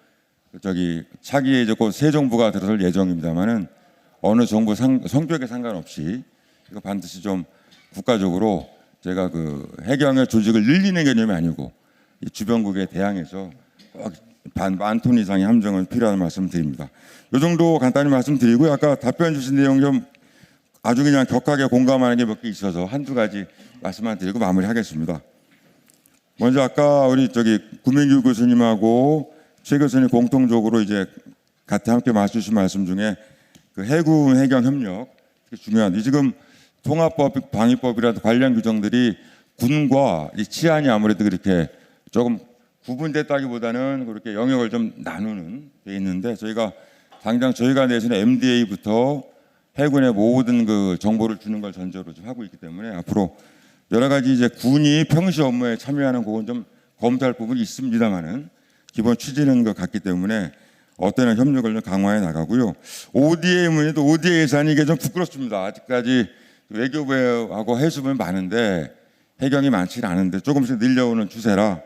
차기에 이제 곧 새 정부가 들어설 예정입니다만은 어느 정부 성격에 상관없이 이거 반드시 좀 국가적으로 제가 해경의 조직을 늘리는 개념이 아니고 이 주변국에 대항해서 꼭 10,000톤 이상의 함정은 필요한 말씀드립니다. 이 정도 간단히 말씀드리고요. 아까 답변 주신 내용 좀 아주 그냥 격하게 공감하는 게 몇 개 있어서 한두 가지 말씀만 드리고 마무리하겠습니다. 먼저 아까 우리 구민규 교수님하고 최 교수님 공통적으로 이제 같이 함께 말씀 주신 말씀 중에 해군 해경 협력 중요한 지금 통합법 방위법이라든 관련 규정들이 군과 이 치안이 아무래도 그렇게 조금 구분됐다기보다는 그렇게 영역을 좀 나누는 데 있는데 당장 저희가 내세운 MDA부터 해군의 모든 정보를 주는 걸 전제로 좀 하고 있기 때문에 앞으로 여러 가지 이제 군이 평시 업무에 참여하는 그건 좀 검토할 부분이 있습니다만은 기본 취지는 것 같기 때문에 어떤 협력을 좀 강화해 나가고요. ODA 문제도 ODA 예산이 이게 좀 부끄럽습니다. 아직까지 외교부하고 해수부는 많은데 해경이 많지는 않은데 조금씩 늘려오는 추세라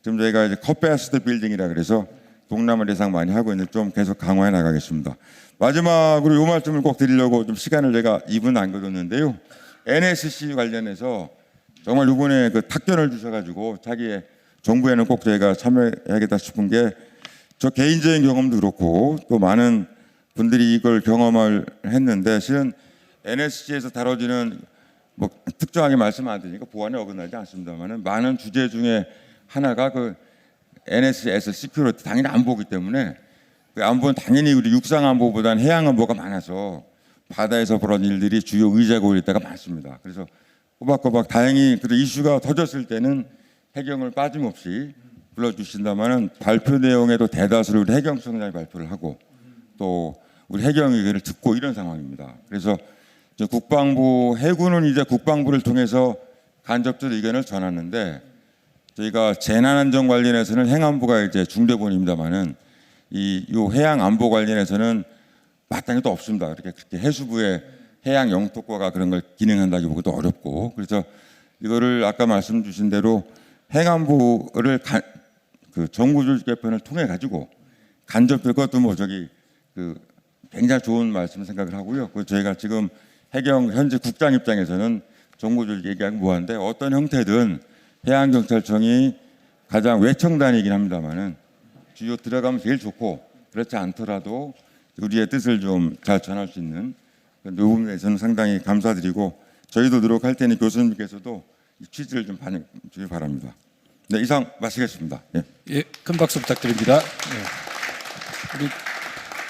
지금 저희가 이제 커패시티 빌딩이라 그래서 동남아 대상 많이 하고 있는데 좀 계속 강화해 나가겠습니다. 마지막으로 이 말씀을 꼭 드리려고 좀 시간을 제가 2분 남겨뒀는데요. NSC 관련해서 정말 이번에 탁견을 주셔가지고 자기의 정부에는 꼭 저희가 참여해야겠다 싶은 게 저 개인적인 경험도 그렇고 또 많은 분들이 이걸 경험을 했는데 실은 NSC에서 다뤄지는 뭐 특정하게 말씀 안 드리니까 보안에 어긋나지 않습니다만은 많은 주제 중에 하나가 그 NSC에서 시큐리티 당연히 안보기 때문에 그 안보는 당연히 우리 육상 안보보다는 해양 안보가 많아서 바다에서 벌어진 일들이 주요 의제가 올 때가 많습니다. 그래서 꼬박꼬박 다행히 그 이슈가 터졌을 때는 해경을 빠짐없이 불러주신다면은 발표 내용에도 대다수를 우리 해경청장이 발표를 하고 또 우리 해경 의견을 듣고 이런 상황입니다. 그래서 이제 국방부 해군은 이제 국방부를 통해서 간접적 의견을 전하는데 저희가 재난안전 관련해서는 행안부가 이제 중대본입니다만은 요 해양 안보 관련해서는 마땅히 또 없습니다. 그렇게 해수부의 해양 영토과가 그런 걸 기능한다기보다도 어렵고 그래서 이거를 아까 말씀 주신 대로 행안부를 그 정부조직 개편을 통해 가지고 간접적 것도 뭐 저기 그 굉장히 좋은 말씀 생각을 하고요. 그 저희가 지금 해경 현재 국장 입장에서는 정부조직 얘기하기 뭐한데 어떤 형태든 해양경찰청이 가장 외청단이긴 합니다만은 주요 들어가면 제일 좋고 그렇지 않더라도 우리의 뜻을 좀 잘 전할 수 있는 그 부분에서는 상당히 감사드리고 저희도 노력할 테니 교수님께서도 이 취지를 좀 반영 주기 바랍니다. 네, 이상 마치겠습니다. 예. 예, 큰 박수 부탁드립니다. 예.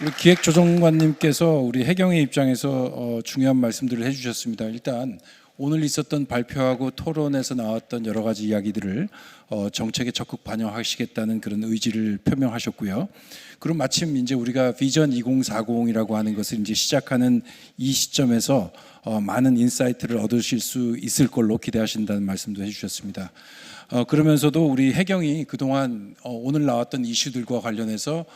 우리 기획조정관님께서 우리 해경의 입장에서 중요한 말씀들을 해주셨습니다. 일단 오늘 있었던 발표하고 토론에서 나왔던 여러 가지 이야기들을 정책에 적극 반영하시겠다는 그런 의지를 표명하셨고요. 그리고 마침 이제 우리가 비전 2040이라고 하는 것을 이제 시작하는 이 시점에서 많은 인사이트를 얻으실 수 있을 걸로 기대하신다는 말씀도 해주셨습니다. 그러면서도 우리 해경이 그동안 오늘 나왔던 이슈들과 관련해서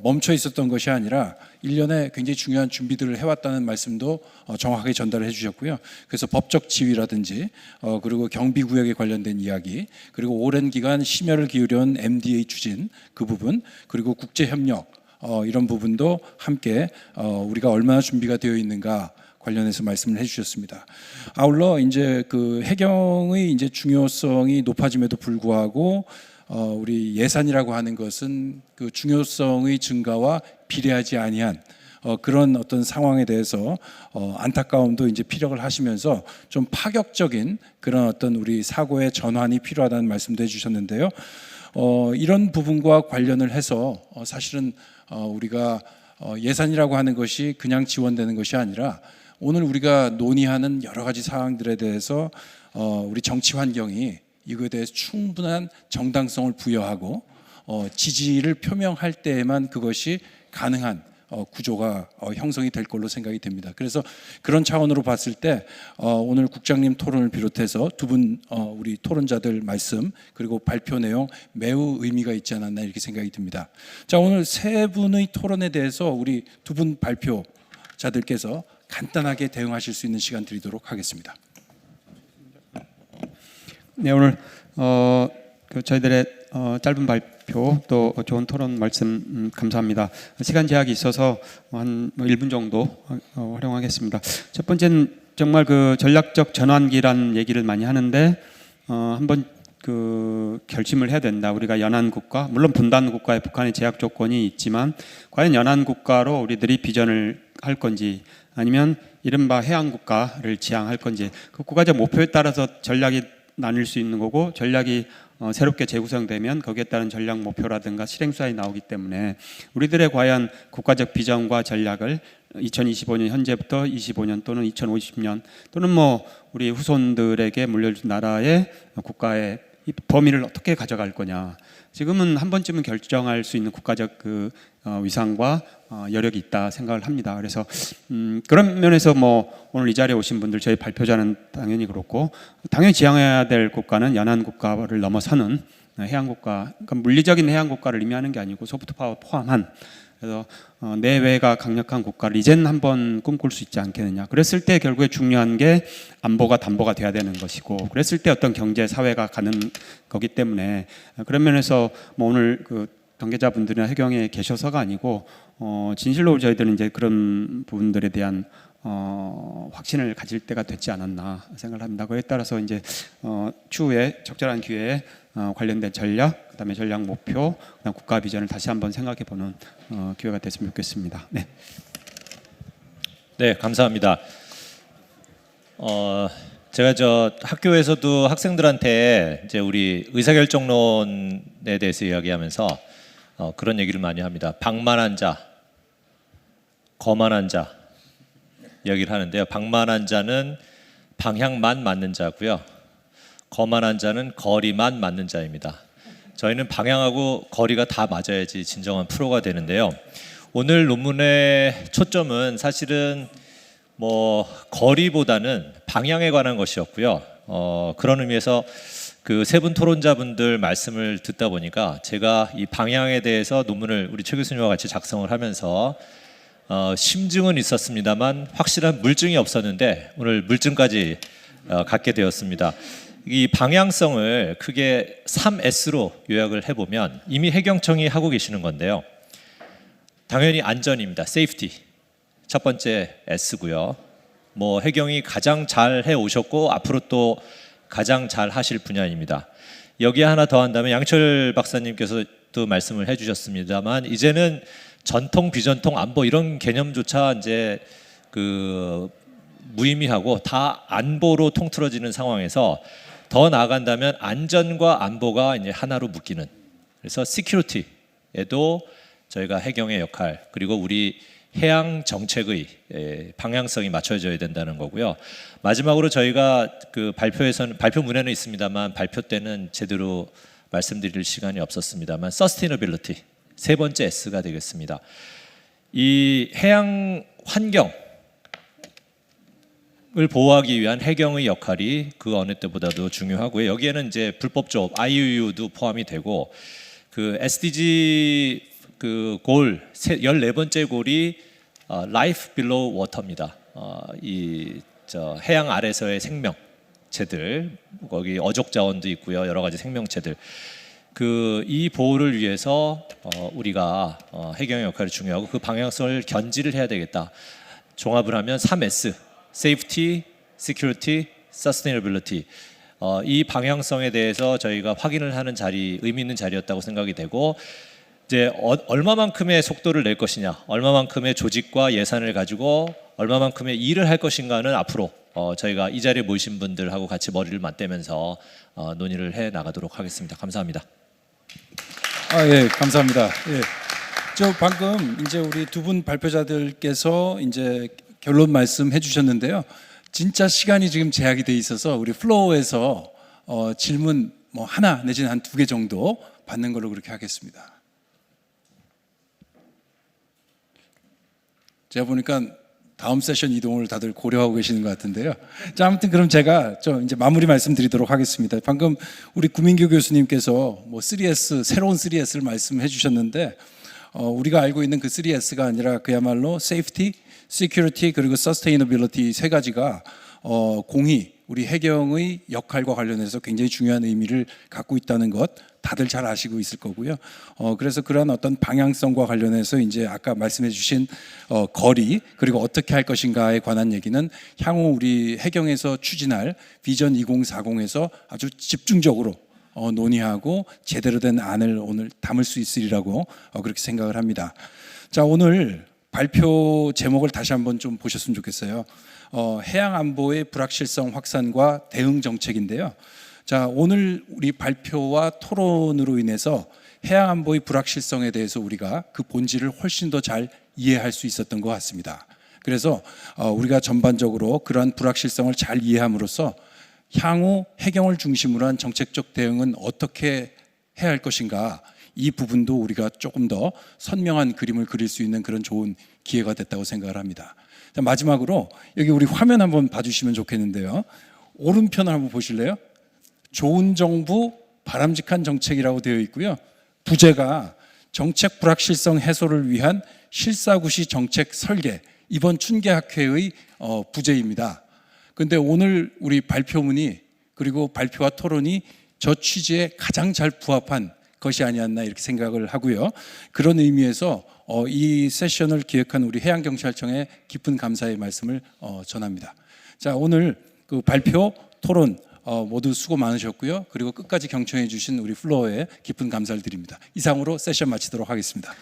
멈춰 있었던 것이 아니라 1년에 굉장히 중요한 준비들을 해왔다는 말씀도 정확하게 전달을 해주셨고요. 그래서 법적 지위라든지 그리고 경비구역에 관련된 이야기 그리고 오랜 기간 심혈을 기울여온 MDA 추진 그 부분 그리고 국제협력 이런 부분도 함께 우리가 얼마나 준비가 되어 있는가 관련해서 말씀을 해주셨습니다. 아울러 이제 그 해경의 이제 중요성이 높아짐에도 불구하고 우리 예산이라고 하는 것은 그 중요성의 증가와 비례하지 아니한 그런 어떤 상황에 대해서 안타까움도 이제 피력을 하시면서 좀 파격적인 그런 어떤 우리 사고의 전환이 필요하다는 말씀도 해주셨는데요. 이런 부분과 관련을 해서 사실은 우리가 예산이라고 하는 것이 그냥 지원되는 것이 아니라 오늘 우리가 논의하는 여러 가지 사항들에 대해서 우리 정치 환경이 이거에 대해서 충분한 정당성을 부여하고 지지를 표명할 때에만 그것이 가능한 구조가 형성이 될 걸로 생각이 됩니다. 그래서 그런 차원으로 봤을 때 오늘 국장님 토론을 비롯해서 두 분 우리 토론자들 말씀 그리고 발표 내용 매우 의미가 있지 않았나 이렇게 생각이 듭니다. 자, 오늘 세 분의 토론에 대해서 우리 두 분 발표자들께서 간단하게 대응하실 수 있는 시간 드리도록 하겠습니다. 네, 오늘 저희들의 짧은 발표 또 좋은 토론 말씀 감사합니다. 시간 제약이 있어서 한 1분 정도 활용하겠습니다. 첫 번째는 정말 그 전략적 전환기라는 얘기를 많이 하는데 한번 그 결심을 해야 된다. 우리가 연안 국가, 물론 분단 국가에 북한의 제약 조건이 있지만 과연 연안 국가로 우리들이 비전을 할 건지 아니면 이른바 해양 국가를 지향할 건지 그 국가적 목표에 따라서 전략이 나눌 수 있는 거고 전략이 새롭게 재구성되면 거기에 따른 전략 목표라든가 실행 수단이 나오기 때문에 우리들의 과연 국가적 비전과 전략을 2025년 현재부터 25년 또는 2050년 또는 뭐 우리 후손들에게 물려준 나라의 국가의 이 범위를 어떻게 가져갈 거냐. 지금은 한 번쯤은 결정할 수 있는 국가적 그 위상과 여력이 있다 생각을 합니다. 그래서 그런 면에서 뭐 오늘 이 자리에 오신 분들 저희 발표자는 당연히 그렇고 당연히 지향해야 될 국가는 연안 국가를 넘어서는 해양 국가, 그러니까 물리적인 해양 국가를 의미하는 게 아니고 소프트 파워 포함한 그래서 내외가 강력한 국가를 이제는 한번 꿈꿀 수 있지 않겠느냐. 그랬을 때 결국에 중요한 게 안보가 담보가 돼야 되는 것이고 그랬을 때 어떤 경제 사회가 가는 거기 때문에 그런 면에서 뭐 오늘 그 관계자분들이나 해경에 계셔서가 아니고 진실로 저희들은 이제 그런 부분들에 대한 확신을 가질 때가 됐지 않았나 생각을 합니다. 그에 따라서 이제 추후에 적절한 기회에 관련된 전략, 그다음에 전략 목표, 그다음 국가 비전을 다시 한번 생각해보는 기회가 됐으면 좋겠습니다. 네. 네, 감사합니다. 제가 저 학교에서도 학생들한테 이제 우리 의사결정론에 대해서 이야기하면서 그런 얘기를 많이 합니다. 방만한 자, 거만한 자 이야기를 하는데요. 방만한 자는 방향만 맞는 자고요. 거만한 자는 거리만 맞는 자입니다. 저희는 방향하고 거리가 다 맞아야지 진정한 프로가 되는데요. 오늘 논문의 초점은 사실은 뭐 거리보다는 방향에 관한 것이었고요. 그런 의미에서 그 세 분 토론자분들 말씀을 듣다 보니까 제가 이 방향에 대해서 논문을 우리 최 교수님과 같이 작성을 하면서 심증은 있었습니다만 확실한 물증이 없었는데 오늘 물증까지 갖게 되었습니다. 이 방향성을 크게 3S로 요약을 해보면 이미 해경청이 하고 계시는 건데요. 당연히 안전입니다. Safety. 첫 번째 S고요. 뭐 해경이 가장 잘 해오셨고 앞으로 또 가장 잘 하실 분야입니다. 여기에 하나 더 한다면 양철 박사님께서도 말씀을 해주셨습니다만 이제는 전통, 비전통, 안보 이런 개념조차 이제 그 무의미하고 다 안보로 통틀어지는 상황에서 더 나아간다면 안전과 안보가 이제 하나로 묶이는, 그래서 시큐리티에도 저희가 해경의 역할 그리고 우리 해양 정책의 방향성이 맞춰져야 된다는 거고요. 마지막으로 저희가 그 발표문에는 있습니다만 발표 때는 제대로 말씀드릴 시간이 없었습니다만 서스테이너빌리티 세 번째 S가 되겠습니다. 이 해양 환경을 보호하기 위한 해경의 역할이 그 어느 때보다도 중요하고요. 여기에는 이제 불법 조업 IUU도 포함이 되고 그 SDG 그 골 14번째 골이 Life Below Water입니다. 이 해양 아래서의 생명체들, 거기 어족 자원도 있고요. 여러 가지 생명체들. 이 보호를 위해서 우리가 해경의 역할이 중요하고 그 방향성을 견지를 해야 되겠다. 종합을 하면 3S, Safety, Security, Sustainability. 이 방향성에 대해서 저희가 확인을 하는 자리, 의미 있는 자리였다고 생각이 되고 이제 얼마만큼의 속도를 낼 것이냐, 얼마만큼의 조직과 예산을 가지고 얼마만큼의 일을 할 것인가는 앞으로 저희가 이 자리에 모이신 분들하고 같이 머리를 맞대면서 논의를 해 나가도록 하겠습니다. 감사합니다. 예, 감사합니다. 예. 저 방금 이제 우리 두 분 발표자들께서 이제 결론 말씀해 주셨는데요. 진짜 시간이 지금 제약이 돼 있어서 우리 플로어에서 질문 뭐 하나 내지는 한 2개 정도 받는 걸로 그렇게 하겠습니다. 제가 보니까 다음 세션 이동을 다들 고려하고 계시는 것 같은데요. 자, 아무튼 그럼 제가 좀 이제 마무리 말씀드리도록 하겠습니다. 방금 우리 구민교 교수님께서 뭐 3S, 새로운 3S를 말씀해 주셨는데 우리가 알고 있는 그 3S가 아니라 그야말로 Safety, Security 그리고 Sustainability 세 가지가 공히 우리 해경의 역할과 관련해서 굉장히 중요한 의미를 갖고 있다는 것 다들 잘 아시고 있을 거고요. 그래서 그러한 어떤 방향성과 관련해서 이제 아까 말씀해 주신 거리 그리고 어떻게 할 것인가에 관한 얘기는 향후 우리 해경에서 추진할 비전 2040에서 아주 집중적으로 논의하고 제대로 된 안을 오늘 담을 수 있으리라고 그렇게 생각을 합니다. 자, 오늘 발표 제목을 다시 한번 좀 보셨으면 좋겠어요. 해양 안보의 불확실성 확산과 대응 정책인데요. 자, 오늘 우리 발표와 토론으로 인해서 해양 안보의 불확실성에 대해서 우리가 그 본질을 훨씬 더 잘 이해할 수 있었던 것 같습니다. 그래서 우리가 전반적으로 그러한 불확실성을 잘 이해함으로써 향후 해경을 중심으로 한 정책적 대응은 어떻게 해야 할 것인가, 이 부분도 우리가 조금 더 선명한 그림을 그릴 수 있는 그런 좋은 기회가 됐다고 생각을 합니다. 자, 마지막으로 여기 우리 화면 한번 봐주시면 좋겠는데요. 오른편을 한번 보실래요? 좋은 정부, 바람직한 정책이라고 되어 있고요. 부제가 정책 불확실성 해소를 위한 실사구시 정책 설계, 이번 춘계학회의 부제입니다. 그런데 오늘 우리 발표문이 그리고 발표와 토론이 저 취지에 가장 잘 부합한 것이 아니었나 이렇게 생각을 하고요. 그런 의미에서 이 세션을 기획한 우리 해양경찰청에 깊은 감사의 말씀을 전합니다. 자, 오늘 그 발표, 토론 모두 수고 많으셨고요. 그리고 끝까지 경청해 주신 우리 플로어에 깊은 감사를 드립니다. 이상으로 세션 마치도록 하겠습니다.